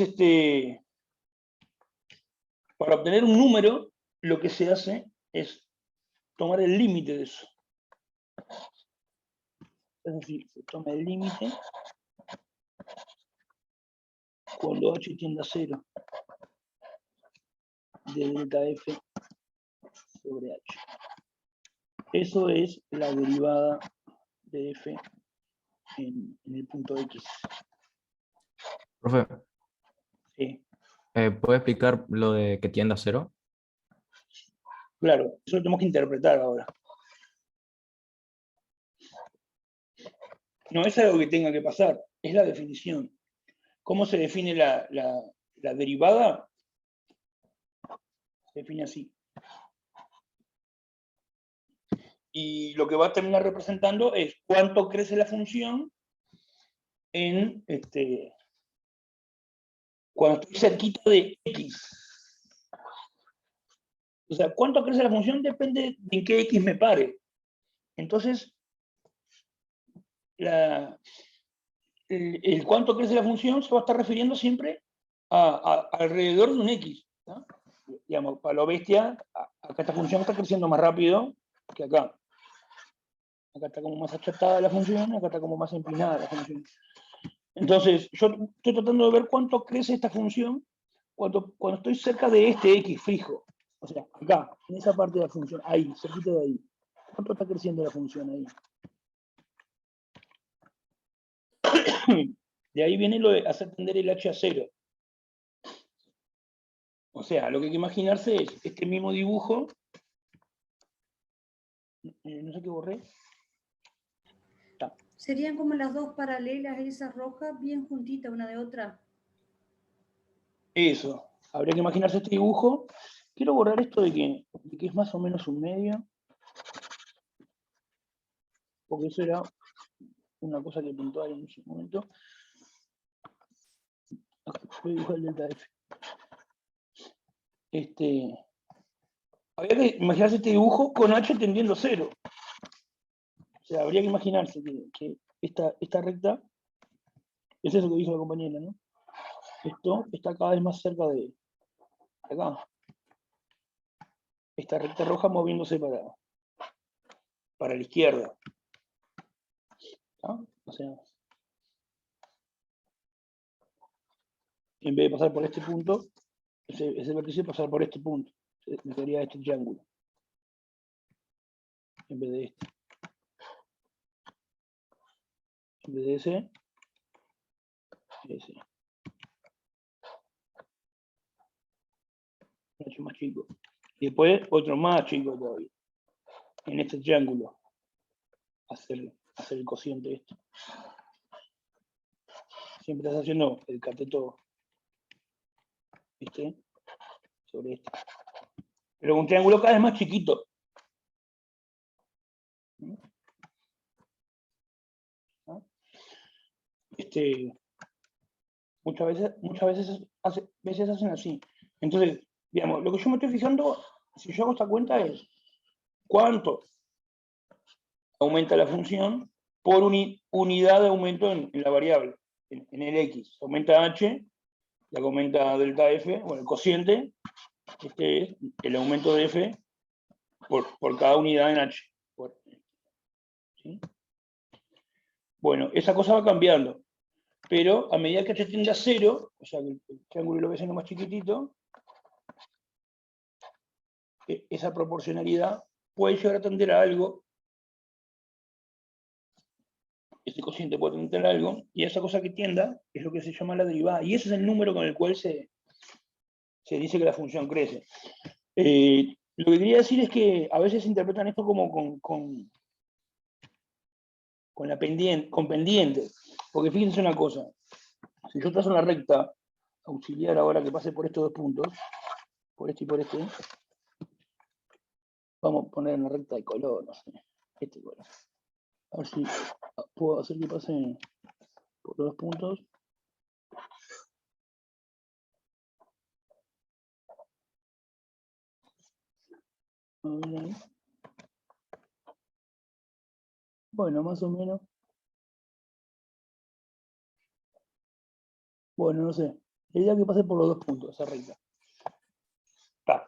para obtener un número, lo que se hace es tomar el límite de eso. Es decir, se toma el límite cuando H tiende a 0 de delta F sobre H. Eso es la derivada de F en el punto X. Profe, Sí, ¿puede explicar lo de que tienda a 0? claro, eso lo tenemos que interpretar ahora. No es algo que tenga que pasar, es la definición. ¿Cómo se define la derivada? Se define así. Y lo que va a terminar representando es cuánto crece la función en cuando estoy cerquita de x. O sea, cuánto crece la función depende de en qué x me pare. Entonces, el cuánto crece la función se va a estar refiriendo siempre alrededor de un x, ¿no? Digamos, para lo bestia, acá esta función está creciendo más rápido que acá. Acá está como más achatada la función, acá está como más empinada la función. Entonces, yo estoy tratando de ver cuánto crece esta función cuando estoy cerca de este x fijo. O sea, acá, en esa parte de la función, ahí, cerquita de ahí. ¿Cuánto está creciendo la función ahí? De ahí viene lo de hacer tender el h a 0. O sea, lo que hay que imaginarse es este mismo dibujo. No sé qué borré. Serían como las dos paralelas, esas rojas, bien juntitas una de otra. Eso. Habría que imaginarse este dibujo. Quiero borrar esto de que es más o menos un medio. Porque eso era una cosa que pintó ahí en ese momento. Voy a dibujar el delta F. Habría que imaginarse este dibujo con h tendiendo a 0. O sea, habría que imaginarse que esta recta, es eso que dijo la compañera, ¿no? Esto está cada vez más cerca de acá. Esta recta roja moviéndose para la izquierda. ¿No? O sea, en vez de pasar por este punto, ese vértice pasar por este punto. Me quedaría este triángulo. En vez de este. En vez de ese. Mucho más chico. Y después otro más chico todavía. En este triángulo. Hacer el cociente este. Siempre estás haciendo el cateto sobre este. Pero un triángulo cada vez más chiquito. Muchas veces hacen así. Entonces, digamos, lo que yo me estoy fijando, si yo hago esta cuenta, es cuánto aumenta la función por unidad de aumento en la variable, en el x. Aumenta h, la que aumenta delta f, bueno, el cociente, este es el aumento de f por cada unidad en h. ¿Sí? Bueno, esa cosa va cambiando, pero a medida que h tiende a 0, o sea, que el triángulo lo ves en lo más chiquitito, esa proporcionalidad puede llegar a tender a algo, ese cociente puede tender a algo, y esa cosa que tienda es lo que se llama la derivada, y ese es el número con el cual se dice que la función crece. Lo que quería decir es que a veces interpretan esto como con pendientes, porque fíjense una cosa, si yo trazo una recta auxiliar ahora que pase por estos dos puntos, por este y por este, vamos a poner una recta de color, no sé, este color. A ver si puedo hacer que pase por los dos puntos. A ver ahí. Bueno, más o menos. Bueno, no sé. La idea es que pase por los dos puntos, esa recta.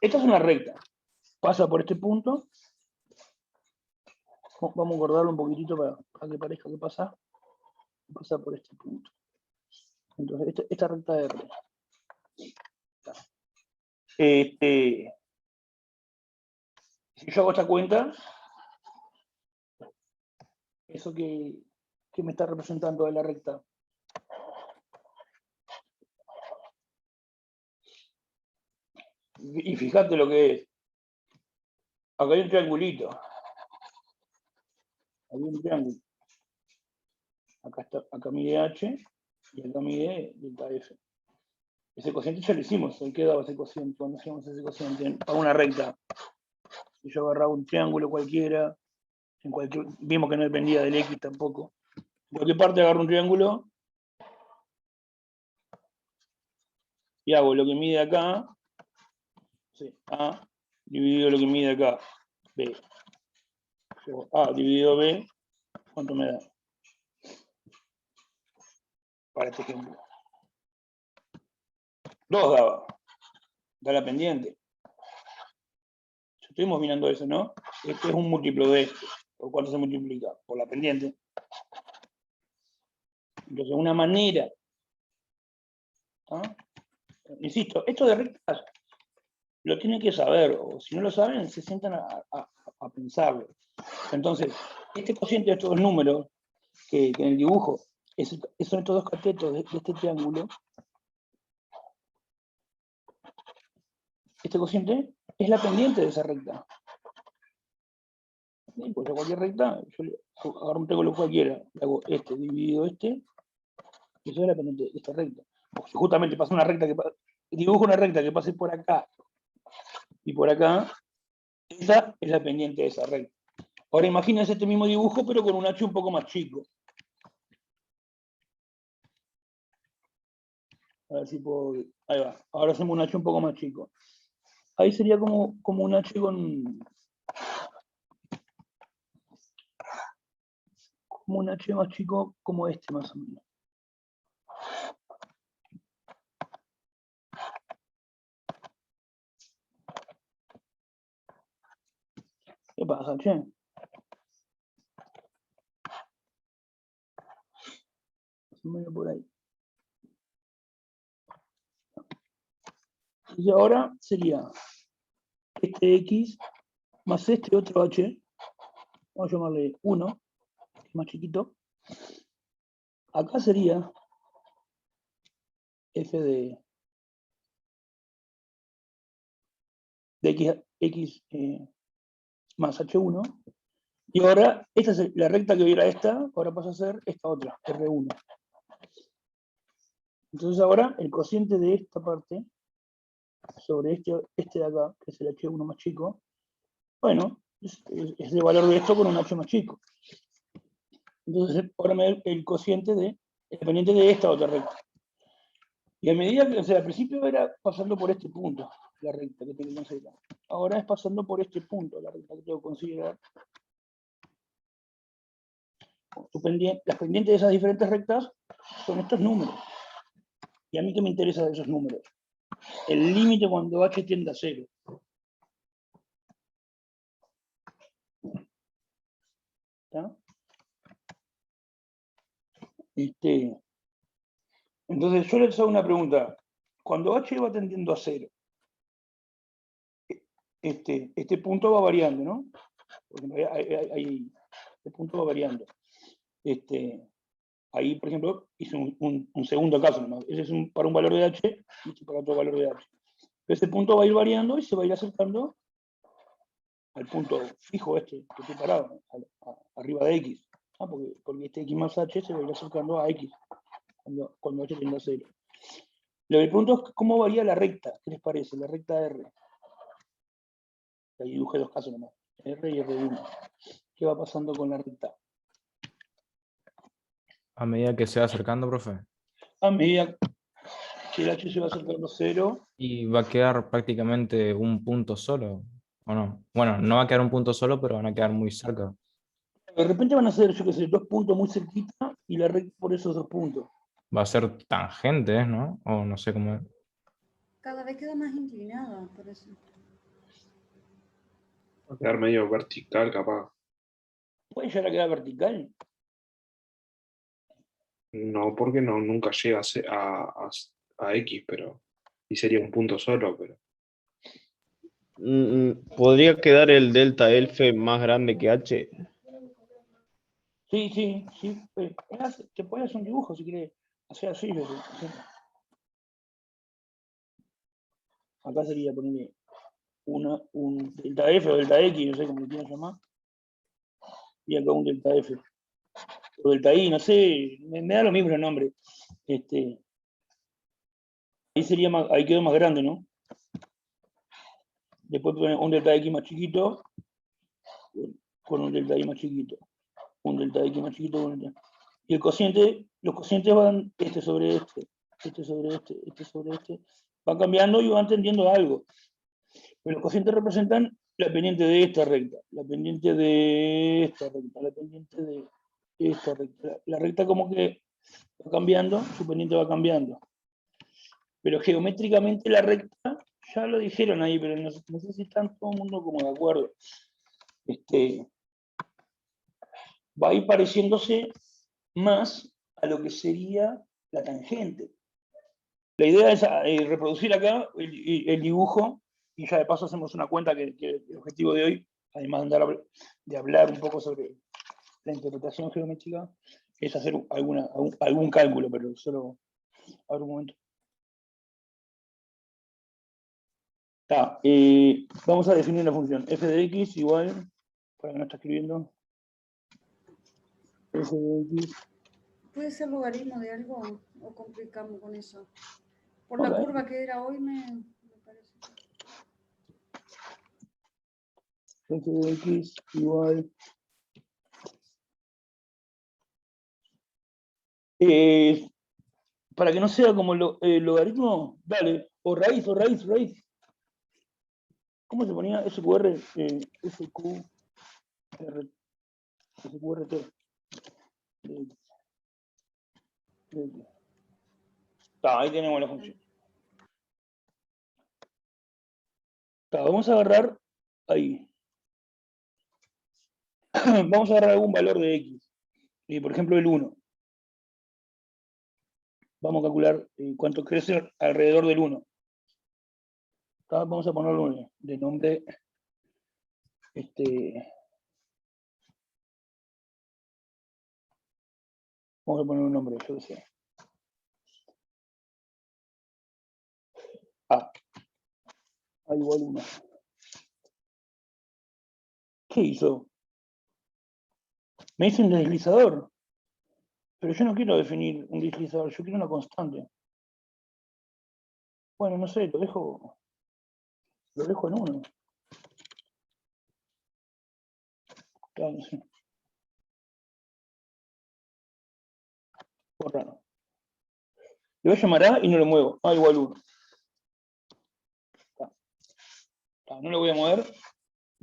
Esta es una recta. Pasa por este punto. Vamos a guardarlo un poquitito para que parezca que pasa. Pasa por este punto. Entonces, esta recta de R. Si yo hago esta cuenta, eso que me está representando de la recta. Y fíjate lo que es. Acá hay un triangulito. Hay un triángulo. Acá mide H y acá mide delta F. Ese cociente ya lo hicimos, ahí quedaba ese cociente, cuando hacíamos ese cociente, para una recta. Si yo agarraba un triángulo cualquiera, vimos que no dependía del X tampoco. ¿De cualquier parte agarro un triángulo? Y hago lo que mide acá, sí, A, dividido lo que mide acá, B. A dividido B, ¿cuánto me da? Para este ejemplo. 2 daba. Da la pendiente. Estuvimos mirando eso, ¿no? Este es un múltiplo de este. ¿Por cuánto se multiplica? Por la pendiente. Entonces, una manera. ¿Ah? Insisto, esto de rectas lo tienen que saber, o si no lo saben, se sientan a pensarlo. Entonces, este cociente de estos dos números, que en el dibujo son estos dos catetos de este triángulo, este cociente es la pendiente de esa recta. ¿Sí? Pues a cualquier recta, yo agarro un triángulo cualquiera, le hago este dividido este, y eso es la pendiente de esta recta. O si justamente pasa una recta dibujo una recta que pase por acá y por acá, esa es la pendiente de esa recta. Ahora imagínense este mismo dibujo, pero con un H un poco más chico. A ver si puedo. Ahí va. Ahora hacemos un H un poco más chico. Ahí sería como un H con. Como un H más chico, como este, más o menos. ¿Qué pasa, che? Más o menos por ahí. Y ahora sería este X más este otro H. Vamos a llamarle 1, que es más chiquito. Acá sería F de X más H1. Y ahora, esta es la recta que era esta, ahora pasa a ser esta otra, R1. Entonces ahora el cociente de esta parte sobre este de acá, que es el H1 más chico, bueno, es el valor de esto con un H más chico. Entonces ahora me da el cociente dependiente de esta otra recta. Y a medida que, o sea, al principio era pasando por este punto, la recta que tengo que considerar. Ahora es pasando por este punto, la recta que tengo que considerar. Las pendientes de esas diferentes rectas son estos números. ¿Y a mí qué me interesa de esos números? El límite cuando h tiende a 0. ¿Está? Entonces yo les hago una pregunta. Cuando h va tendiendo a 0, este punto va variando, ¿no? Porque este punto va variando. Ahí, por ejemplo, hice un segundo caso, ¿no? Ese es para un valor de h y este para otro valor de h. Pero ese punto va a ir variando y se va a ir acercando al punto fijo que estoy parado, arriba de x. Porque este x más h se va a ir acercando a x cuando h tiende a 0. Lo que pregunto es cómo varía la recta. ¿Qué les parece? La recta R. Ahí dibujé dos casos nomás. R y R1. ¿Qué va pasando con la recta? A medida que se va acercando, profe. A medida que el h se va acercando a 0. Y va a quedar prácticamente un punto solo, ¿o no? Bueno, no va a quedar un punto solo, pero van a quedar muy cerca. De repente van a ser, yo qué sé, 2 puntos muy cerquita y la recta por esos 2 puntos. Va a ser tangente, ¿no? O no sé cómo es. Cada vez queda más inclinada, por eso. Va a quedar medio vertical, capaz. ¿Puede llegar a quedar vertical? No, porque nunca llega a X, pero. Y sería un punto solo, pero. ¿Podría quedar el delta F más grande que H? Sí. Te puedes hacer un dibujo si quieres hacer así. Acá sería ponerle un delta F o delta X, no sé cómo lo quieran llamar. Y acá un delta F. O delta I, no sé, me da lo mismo el nombre. ahí sería más, ahí quedó más grande, ¿no? Después poner un delta X más chiquito, con un delta Y más chiquito. Un delta X más chiquito, con un delta. Y el cociente, los cocientes van este sobre este, este sobre este sobre este. Van cambiando y van tendiendo a algo. Pero los cocientes representan la pendiente de esta recta, la pendiente de esta recta, la pendiente de esta recta. La recta como que va cambiando, su pendiente va cambiando. Pero geométricamente la recta, ya lo dijeron ahí, pero no sé si están todo el mundo como de acuerdo. Va a ir pareciéndose más a lo que sería la tangente. La idea es reproducir acá el dibujo, y ya de paso hacemos una cuenta que el objetivo de hoy, además de hablar un poco sobre la interpretación geométrica, es hacer algún cálculo, pero solo ahora un momento. Vamos a definir la función f de x igual, para que no está escribiendo, f de x. ¿Puede ser logaritmo de algo o complicamos con eso? Por la Ok. curva que era hoy me parece. F de x igual. Para que no sea como logaritmo, dale, o raíz. ¿Cómo se ponía SQR? SQRT. Ahí tenemos la función. Vamos a agarrar ahí. Vamos a agarrar algún valor de x. Por ejemplo, el 1. Vamos a calcular cuánto crece alrededor del 1. Vamos a ponerlo de nombre. Vamos a poner un nombre, yo qué sé. A igual 1. ¿Qué hizo? Me hizo un deslizador. Pero yo no quiero definir un deslizador, yo quiero una constante. Bueno, no sé, lo dejo en 1. Claro, no sé. Por raro. Le voy a llamar A y no lo muevo. A igual 1. No lo voy a mover,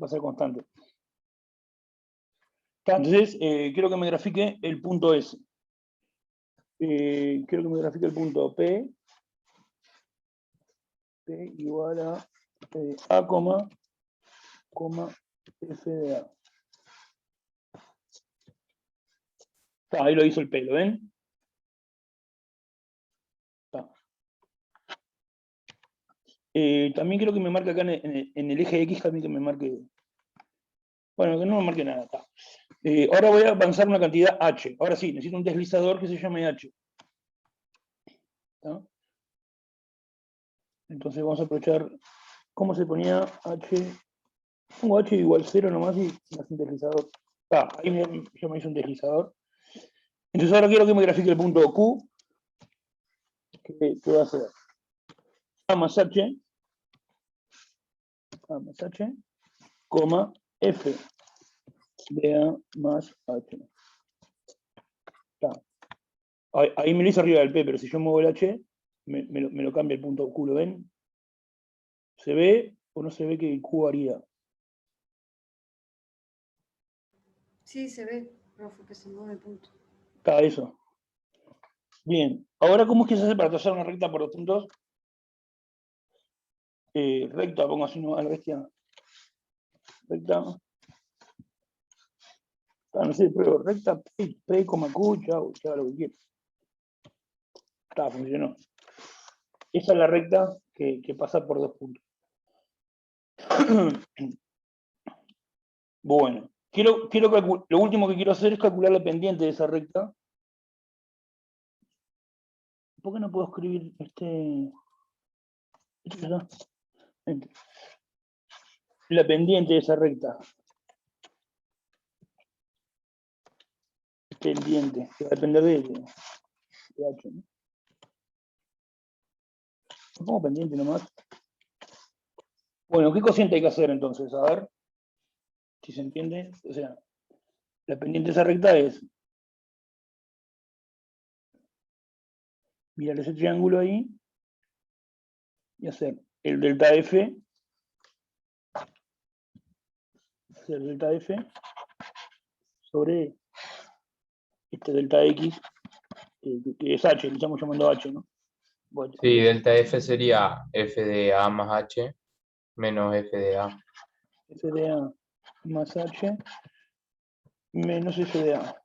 va a ser constante. Entonces, quiero que me grafique el punto S. Quiero que me grafique el punto P igual a A, F de A. Ahí lo hizo el P, ¿lo ven? También quiero que me marque acá en el eje X, también que me marque. Bueno, que no me marque nada. Ahora voy a avanzar una cantidad H. Ahora sí, necesito un deslizador que se llame H. ¿Está? Entonces vamos a aprovechar cómo se ponía H. Pongo H igual 0 nomás y me hace un deslizador. Ahí ya me hizo un deslizador. Entonces ahora quiero que me grafique el punto Q, que va a ser A más H, coma F de A más H. Ahí me lo hizo arriba del P, pero si yo muevo el H, me lo cambia el punto Q, ¿lo ven? ¿Se ve o no se ve que el Q haría? Sí, se ve, profe, que se mueve el punto. Eso. Bien, ahora ¿cómo es que se hace para trazar una recta por los puntos? Recta, pongo así a la bestia. Recta. No sé, pruebo recta, P, Q, chao, lo que quiero. Funcionó. Esa es la recta que pasa por 2 puntos. Bueno, lo último que quiero hacer es calcular la pendiente de esa recta. ¿Por qué no puedo escribir la pendiente de esa recta? Pendiente, que va a depender de H, ¿no? Lo pongo pendiente nomás. Bueno, ¿qué cociente hay que hacer entonces? A ver si se entiende. O sea, la pendiente de esa recta es mirar ese triángulo ahí y hacer el delta F, hacer el delta F sobre este delta X, que es H, le estamos llamando H, ¿no? Bueno, Sí, delta F sería F de A más H menos F de A. F de A más H menos F de A.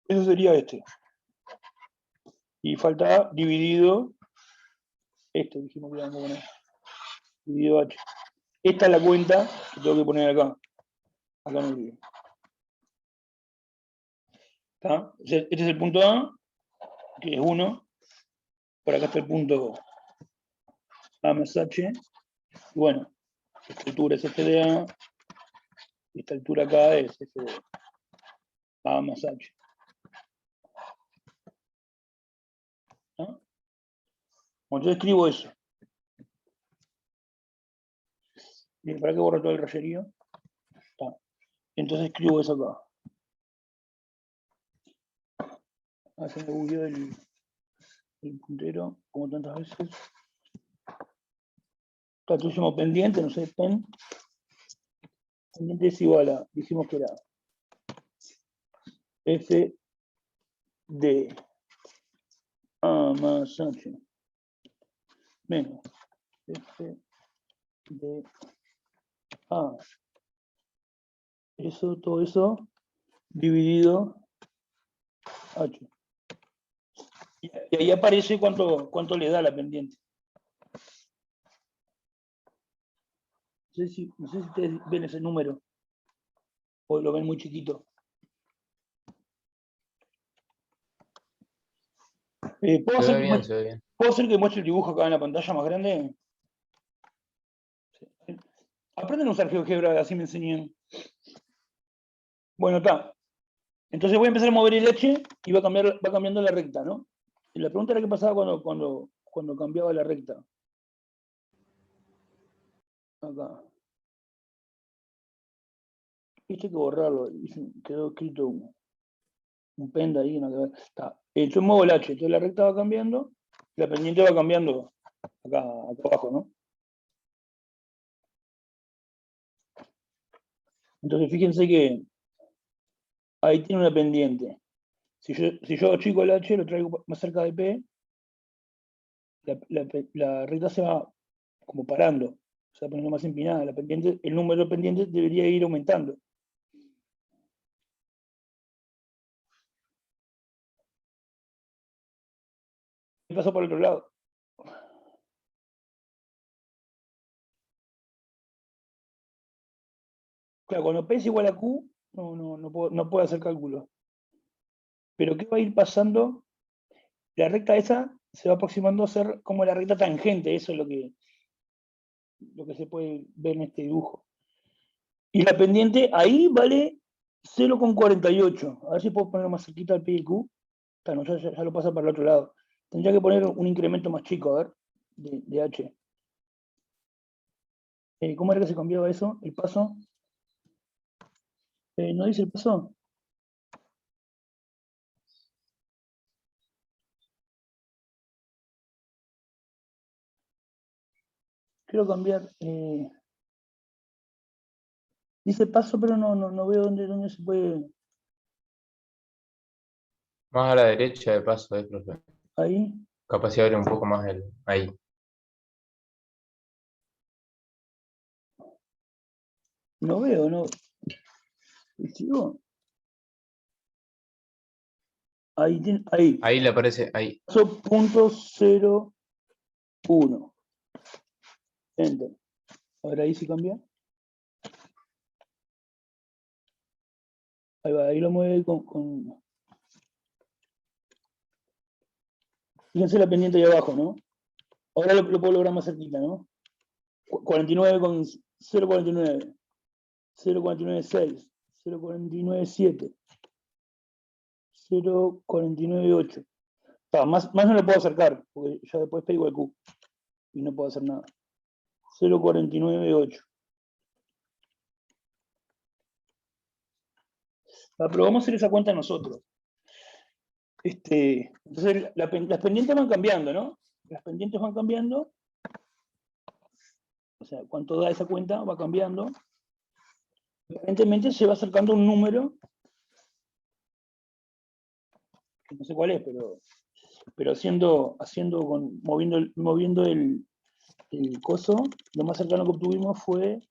Eso sería este. Y falta dividido, esto dijimos que íbamos a poner, dividido H. Esta es la cuenta que tengo que poner acá. Acá en el video. ¿Está? Este es el punto A, que es 1. Por acá está el punto A más H. Y bueno, esta altura es F de A. Y esta altura acá es F de A más H. ¿Ah? Bueno, yo escribo eso. Bien, ¿para qué borro todo el rayerío? Está. Entonces escribo eso acá. Se me bugueó el puntero, como tantas veces. Acá tuvimos pendiente, no sé, pendiente es igual a, dijimos que era F de A más H menos F de A. Eso, todo eso dividido H. Y ahí aparece cuánto le da la pendiente. No sé si ustedes ven ese número o lo ven muy chiquito. ¿Puedo Se hacer ve que bien, muestre, se ve bien. ¿puedo hacer que muestre el dibujo acá en la pantalla más grande? Sí. Aprenden a usar GeoGebra, así me enseñan. Bueno, está. Entonces voy a empezar a mover el H y va cambiando la recta, ¿no? Y la pregunta era qué pasaba cuando cambiaba la recta. Acá. Esto hay que borrarlo. Quedó escrito un penda ahí. No, está. Yo muevo el H, entonces la recta va cambiando, la pendiente va cambiando acá abajo, ¿no? Entonces fíjense que ahí tiene una pendiente. Si yo achico el H, lo traigo más cerca de P, la recta se va como parando, se va poniendo más empinada. La pendiente, el número de pendientes debería ir aumentando. ¿Qué pasó por el otro lado? Claro, cuando P es igual a Q, no puedo hacer cálculo. Pero ¿qué va a ir pasando? La recta esa se va aproximando a ser como la recta tangente, eso es lo que se puede ver en este dibujo. Y la pendiente ahí vale 0,48. A ver si puedo ponerlo más cerquita al P y Q. Claro, ya lo pasa para el otro lado. Tendría que poner un incremento más chico, a ver, de H. ¿Cómo era que se cambiaba eso? El paso. ¿No dice el paso? Quiero cambiar. Dice paso, pero no veo dónde se puede. Más a la derecha de paso, profe. Ahí. Capaz si abre un poco más el. Ahí. No veo, no. ¿Sigo? Ahí. Ahí le aparece, ahí. Paso .01. Enter. Ahora ahí se cambia. Ahí va, ahí lo mueve con... Fíjense la pendiente ahí abajo, ¿no? Ahora lo puedo lograr más cerquita, ¿no? 49 con 0,49. 0,49,6. 0,49,7. 0,49,8. Más no lo puedo acercar, porque ya después P igual Q. Y no puedo hacer nada. 0,498. Pero vamos a hacer esa cuenta nosotros. Entonces, las pendientes van cambiando, ¿no? Las pendientes van cambiando. O sea, cuánto da esa cuenta va cambiando. Aparentemente se va acercando un número, que no sé cuál es, pero moviendo el coso, lo más cercano que obtuvimos fue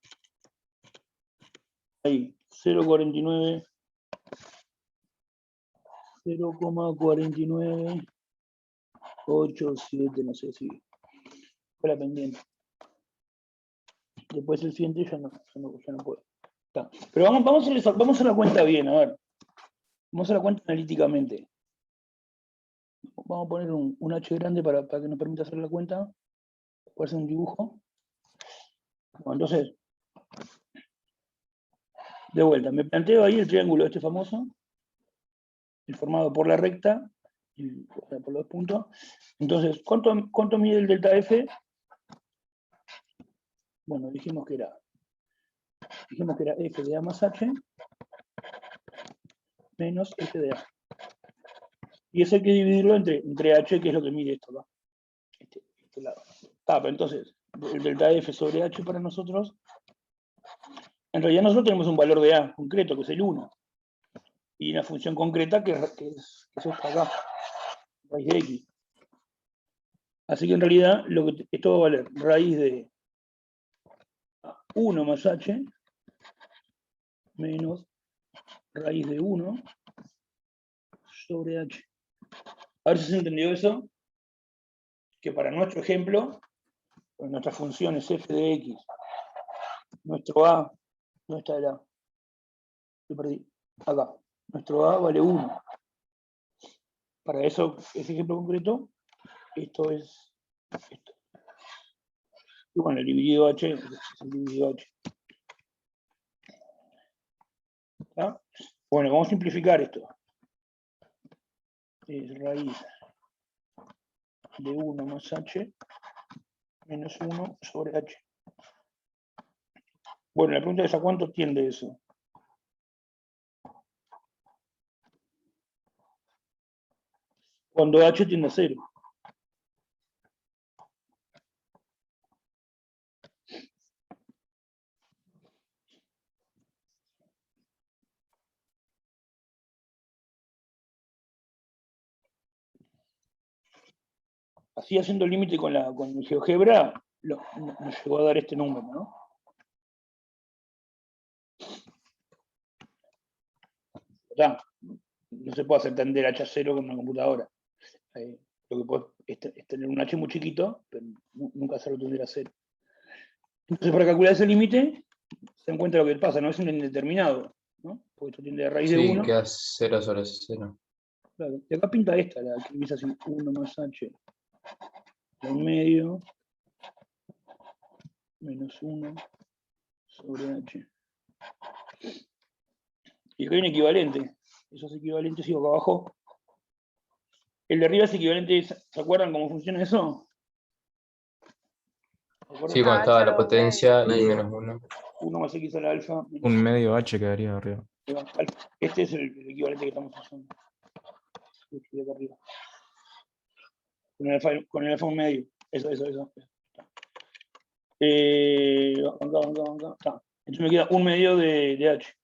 ahí, 0,4987, no sé si fue la pendiente. Después el siguiente ya no puedo. Está. Pero vamos a hacer la cuenta bien, a ver. Vamos a hacer la cuenta analíticamente. Vamos a poner un H grande para que nos permita hacer la cuenta. Puede ser un dibujo. Bueno, entonces, de vuelta, me planteo ahí el triángulo este famoso, el formado por la recta, por los puntos. Entonces, ¿cuánto mide el delta F? Bueno, dijimos que era F de A más H menos F de A. Y eso hay que dividirlo entre H, que es lo que mide esto, ¿no? Este lado. Pero entonces, el delta F sobre H para nosotros, en realidad nosotros tenemos un valor de A concreto, que es el 1. Y una función concreta que es esta acá, raíz de X. Así que en realidad esto va a valer raíz de 1 más H menos raíz de 1 sobre H. A ver si se entendió eso. Que para nuestro ejemplo, pues nuestra función es f de x. Nuestro a, ¿dónde está el a? Lo perdí. Acá. Nuestro a vale 1. Para eso, ese ejemplo concreto, esto es esto. Y bueno, el dividido h es el dividido h. ¿Está? Bueno, vamos a simplificar esto. Es raíz de 1 más h menos 1 sobre h. Bueno, la pregunta es ¿a cuánto tiende eso? Cuando h tiende a 0. Así haciendo el límite con el GeoGebra, nos llegó a dar este número, ¿no? Ya, no se puede hacer tender H a 0 con una computadora. Lo que puede es tener un H muy chiquito, pero nunca hacerlo tender a 0. Entonces, para calcular ese límite, se dan cuenta de lo que pasa, no es un indeterminado, ¿no? Porque esto tiende a raíz de 1. Sí, queda 0 sobre 0. Claro. Y acá pinta esta, la que empieza así, 1 más H en medio menos 1 sobre H. Y acá hay un equivalente. Esos equivalentes, sigo acá abajo. El de arriba es equivalente, ¿se acuerdan cómo funciona eso? Sí, cuando estaba la H potencia y medio. menos 1. 1 más x a la alfa. Menos Un medio H quedaría arriba. alfa. Este es el equivalente que estamos usando. Este de acá arriba. Con el alfa un medio. Eso. Acá. Está. Entonces me queda un medio de H.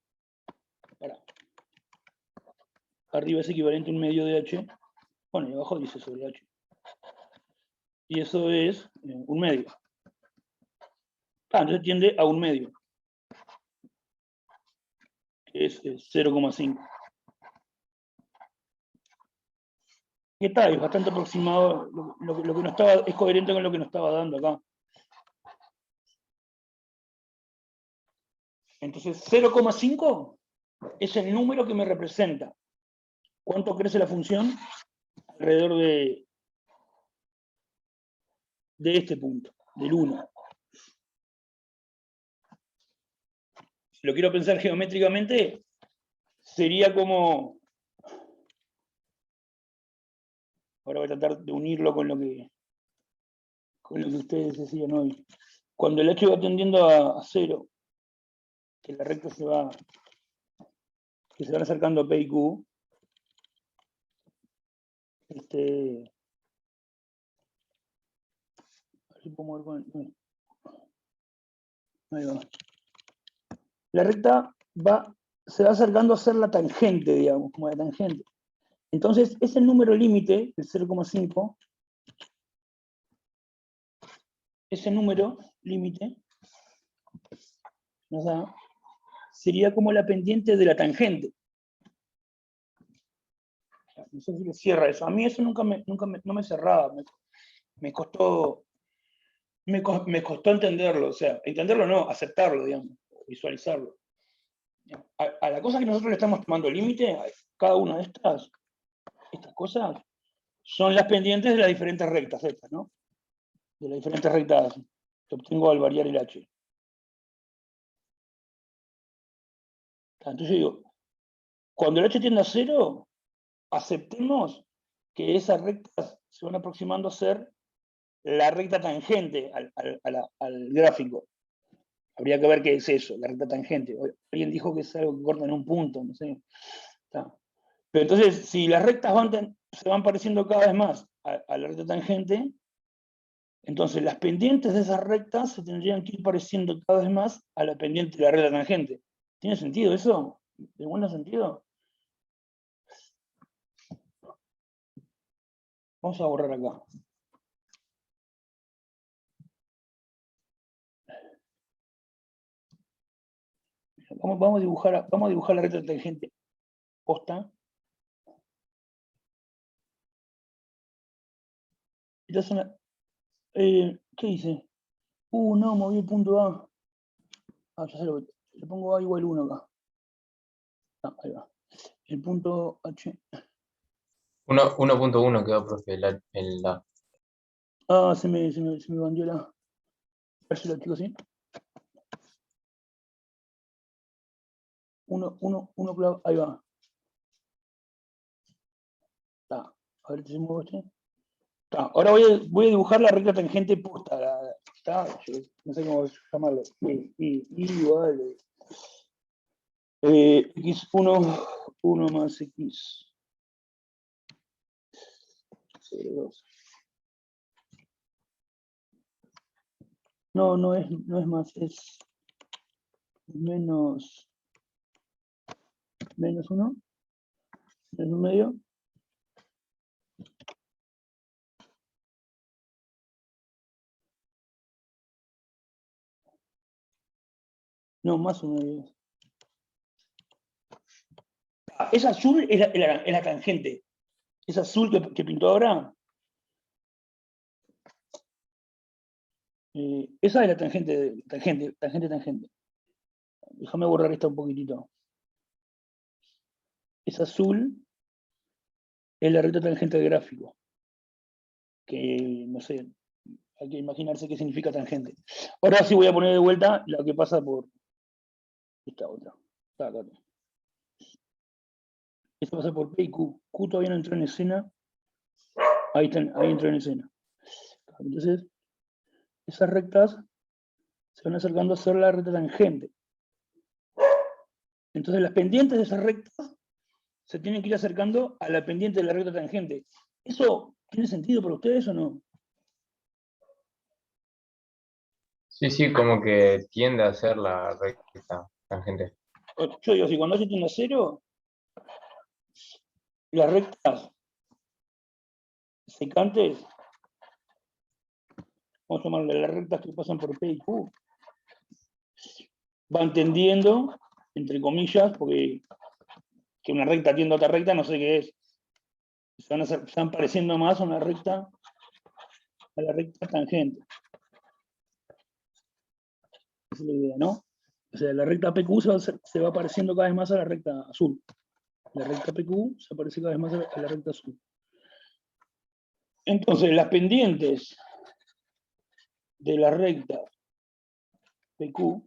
Pará. Arriba es equivalente a un medio de H. Bueno, y abajo dice sobre H. Y eso es un medio. Entonces tiende a un medio. Que es 0,5. ¿Qué tal? Es bastante aproximado. Lo que nos estaba, es coherente con lo que nos estaba dando acá. Entonces, 0,5 es el número que me representa cuánto crece la función alrededor de este punto, del 1. Si lo quiero pensar geométricamente, sería como Ahora voy a tratar de unirlo con lo que ustedes decían hoy. Cuando el h va tendiendo a 0, que la recta que se van acercando a P y Q, a ver si puedo mover con ahí va. La recta se va acercando a ser la tangente, digamos, como la tangente. Entonces, ese número límite, el 0,5, ese número límite nos da, sería como la pendiente de la tangente. No sé si le cierra eso. A mí eso no me cerraba. Me costó entenderlo. O sea, entenderlo no, aceptarlo, digamos, visualizarlo. A la cosa que nosotros le estamos tomando límite, cada una de estas cosas son las pendientes de las diferentes rectas estas, ¿no? De las diferentes rectas que obtengo al variar el h. Entonces yo digo, cuando el h tiende a 0, aceptemos que esas rectas se van aproximando a ser la recta tangente al gráfico. Habría que ver qué es eso, la recta tangente. Alguien dijo que es algo que corta en un punto, no sé. Pero entonces, si las rectas se van pareciendo cada vez más a la recta tangente, entonces las pendientes de esas rectas se tendrían que ir pareciendo cada vez más a la pendiente de la recta tangente. ¿Tiene sentido eso? ¿De buen sentido? Vamos a borrar acá. Vamos a dibujar la recta tangente posta. Esta es una, ¿qué dice? No, moví el punto A. Ya sé le pongo A igual 1 acá. Ahí va. El punto H. 1.1 quedó, profe, Se me bandió la. A ver si lo chico así. 1 clavo, ahí va. A ver si muevo este. Ahora voy a dibujar la recta tangente posta. No sé cómo llamarlo. Y igual. X1, 1 más X. 2. No es más, es menos 1, menos medio. No, más 1. Esa azul es la tangente. Esa azul que pintó ahora. Esa es la tangente. Déjame borrar esta un poquitito. Esa azul es la recta tangente del gráfico. Que, no sé, hay que imaginarse qué significa tangente. Ahora sí voy a poner de vuelta la que pasa por esta otra. Esta pasa por P y Q. Q todavía no entró en escena. Ahí entró en escena. Entonces, esas rectas se van acercando a ser la recta tangente. Entonces las pendientes de esas rectas se tienen que ir acercando a la pendiente de la recta tangente. ¿Eso tiene sentido para ustedes o no? Sí, como que tiende a ser la recta tangente. Yo digo, si cuando h tiende a 0, las rectas secantes, vamos a llamarle las rectas que pasan por P y Q, van tendiendo, entre comillas, porque que una recta tiende a otra recta, no sé qué es. Se van pareciendo más a la recta tangente. Esa es la idea, ¿no? O sea, la recta PQ se va pareciendo cada vez más a la recta azul. La recta PQ se parece cada vez más a la recta azul. Entonces, las pendientes de la recta PQ,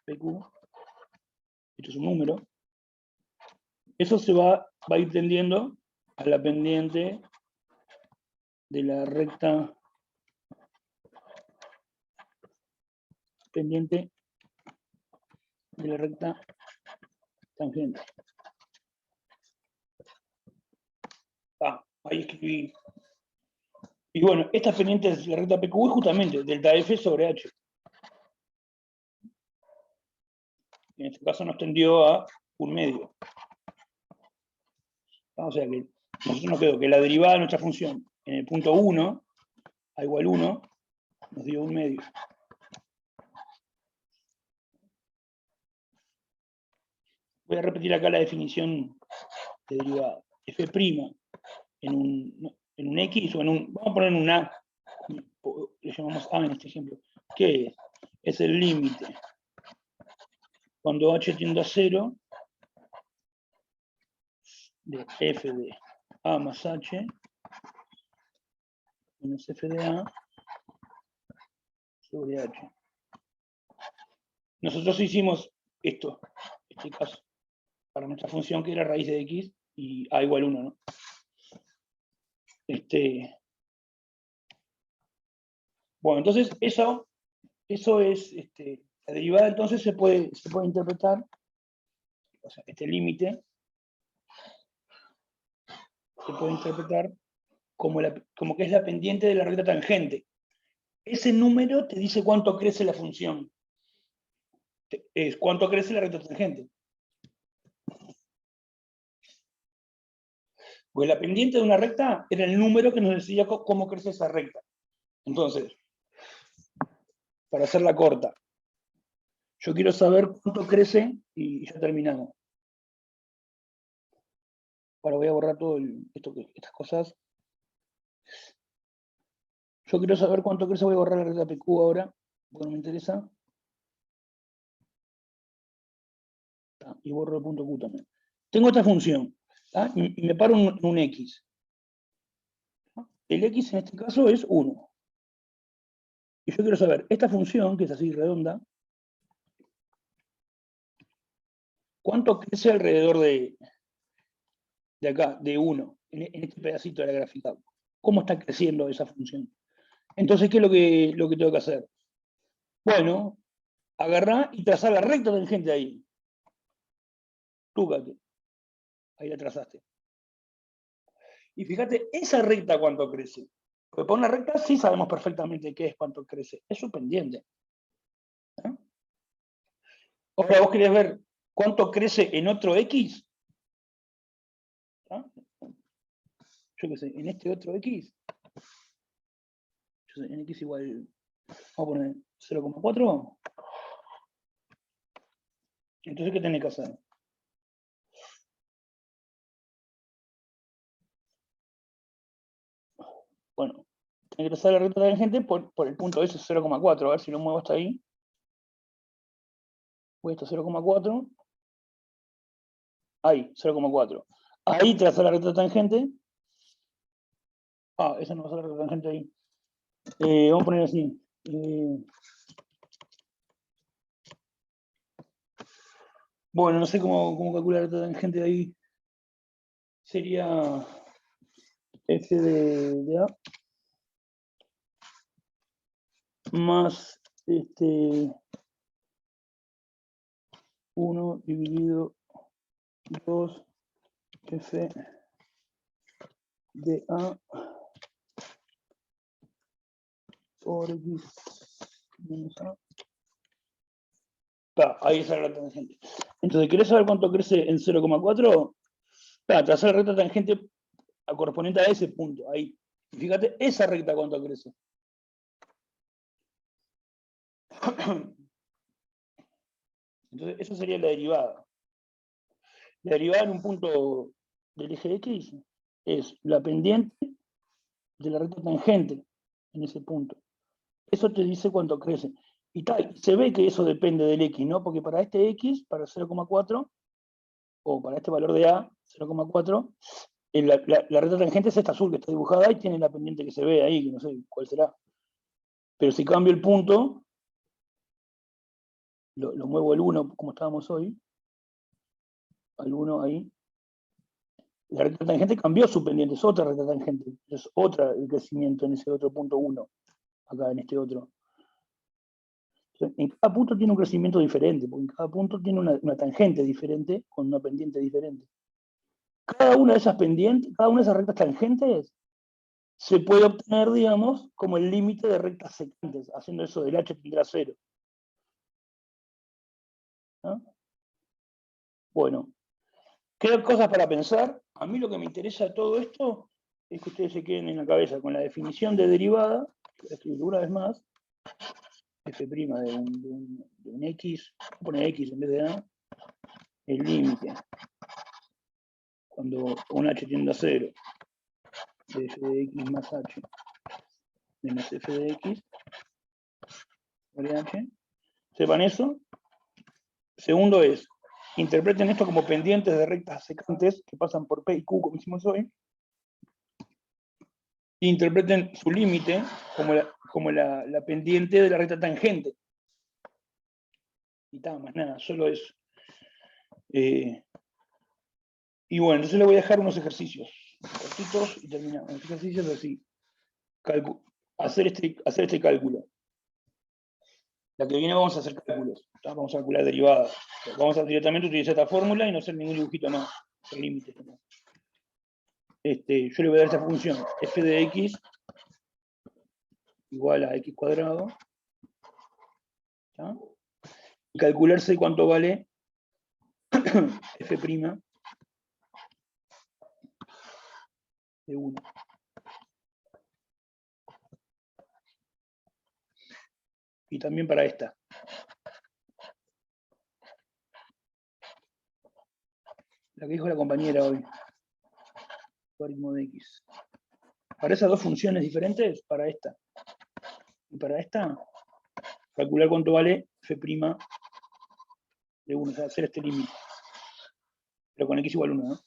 PQ, esto es un número, eso se va a ir tendiendo a la pendiente de la recta pendiente de la recta tangente. Ahí escribí. Y bueno, esta pendiente es la recta PQ es justamente delta F sobre H. En este caso nos tendió a 1/2. O sea que nosotros nos quedó que la derivada de nuestra función en el punto 1, a igual 1, nos dio 1/2. Voy a repetir acá la definición de derivada. F' en un X o en un... Vamos a poner un A. Le llamamos A en este ejemplo. ¿Qué es? Es el límite. Cuando H tiende a 0, de F de A más H menos F de A sobre H. Nosotros hicimos esto, este caso, para nuestra función que era raíz de X y A igual 1, ¿no? Bueno, entonces eso es, la derivada entonces se puede interpretar, o sea, este límite se puede interpretar como que es la pendiente de la recta tangente. Ese número te dice cuánto crece la función. Es cuánto crece la recta tangente. Pues la pendiente de una recta era el número que nos decía cómo crece esa recta. Entonces, para hacerla corta, yo quiero saber cuánto crece y ya terminamos. Ahora voy a borrar todo estas cosas. Yo quiero saber cuánto crece, voy a borrar la recta PQ ahora, porque no me interesa. Y borro el punto Q también. Tengo esta función, y me paro en un X. El X en este caso es 1. Y yo quiero saber, esta función, que es así redonda, ¿cuánto crece alrededor de acá, de 1, en este pedacito de la gráfica? ¿Cómo está creciendo esa función? Entonces, ¿qué es lo que tengo que hacer? Bueno, agarrar y trazar la recta tangente ahí. Túcate. Ahí la trazaste. Y fíjate, esa recta cuánto crece. Porque por una recta sí sabemos perfectamente qué es cuánto crece. Es su pendiente. Ahora, ¿vos querés ver cuánto crece en otro X? Yo qué sé, en este otro X. Yo sé, en X igual, vamos a poner 0,4. Entonces, ¿qué tenés que hacer? Bueno, tenés que trazar la recta tangente por el punto S 0,4. A ver si lo muevo hasta ahí. Voy hasta 0,4. Ahí, 0,4. Ahí trazar la recta tangente. Esa no va a ser la recta tangente ahí. Vamos a poner así. Bueno, no sé cómo calcular la recta tangente de ahí. Sería F de A más 1 dividido 2 F de A por X menos A. Ahí está la recta tangente. Entonces, ¿querés saber cuánto crece en 0,4? Trazar la recta tangente correspondiente a ese punto, ahí. Y fíjate, esa recta cuánto crece. Entonces, esa sería la derivada. La derivada en un punto del eje X es la pendiente de la recta tangente en ese punto. Eso te dice cuánto crece. Y se ve que eso depende del X, ¿no? Porque para este X, para 0,4, o para este valor de A, 0,4, la recta tangente es esta azul que está dibujada y tiene la pendiente que se ve ahí, que no sé cuál será. Pero si cambio el punto, lo muevo el 1 como estábamos hoy, al 1 ahí, La recta tangente cambió su pendiente, es otra recta tangente, es otra el crecimiento en ese otro punto 1, acá en este otro. En cada punto tiene un crecimiento diferente, porque en cada punto tiene una tangente diferente con una pendiente diferente. Cada una de esas pendientes, cada una de esas rectas tangentes se puede obtener, digamos, como el límite de rectas secantes, haciendo eso del h tendrá 0. ¿No? Bueno, ¿qué cosas para pensar? A mí lo que me interesa de todo esto es que ustedes se queden en la cabeza con la definición de derivada, que la escribo una vez más, f' de un x, pone x en vez de a, el límite, cuando un h tiende a 0, de f de x más h, menos f de x, sobre h, sepan eso. Segundo es, interpreten esto como pendientes de rectas secantes que pasan por P y Q, como hicimos hoy. E interpreten su límite como la pendiente de la recta tangente. Y nada más nada, solo eso. Y bueno, entonces le voy a dejar unos ejercicios cortitos y terminamos. Los ejercicios así. Hacer este cálculo. La que viene vamos a hacer cálculos. ¿Tá? Vamos a calcular derivadas. Vamos a directamente utilizar esta fórmula y no hacer ningún dibujito más. Hacer límites. ¿No? Yo le voy a dar esta función. F de x igual a x cuadrado. ¿Tá? Y calcularse cuánto vale f' de 1. Y también para esta. La que dijo la compañera hoy. Logaritmo de x. Para esas dos funciones diferentes, para esta y para esta, calcular cuánto vale f' de 1, o sea, hacer este límite. Pero con x igual 1, ¿no?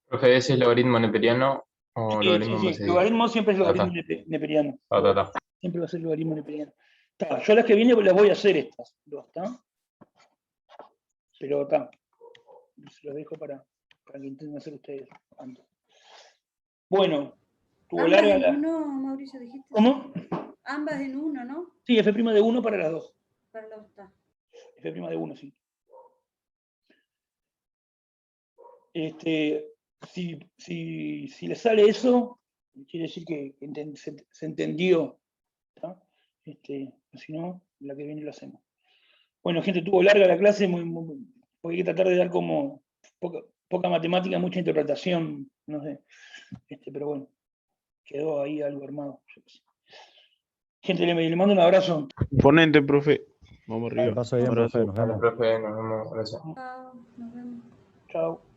Profe, ¿ese es logaritmo neperiano o logaritmo en base Sí. 10? Logaritmo siempre es logaritmo neperiano. Siempre va a ser logaritmo neperiano. Tá, yo las que vienen las voy a hacer estas dos, ¿está? Pero está. Se los dejo para que intenten hacer ustedes antes. Bueno, tuvo Ambas larga en la. uno, Mauricio, dijiste. ¿Cómo? Ambas en uno, ¿no? Sí, f' de 1 para las dos. Para los está. F' de 1, sí. Si les sale eso, quiere decir que se entendió. ¿Tá? Si no, la que viene lo hacemos. Bueno, gente, tuvo larga la clase, porque hay que tratar de dar como poca matemática, mucha interpretación, no sé. Pero bueno, quedó ahí algo armado. Gente, le mando un abrazo. Imponente, profe. Vamos Que arriba. pase bien, Abrazo. profe. Nos Vale, vemos. profe, nos vemos. Gracias. Chao, nos vemos. Chao.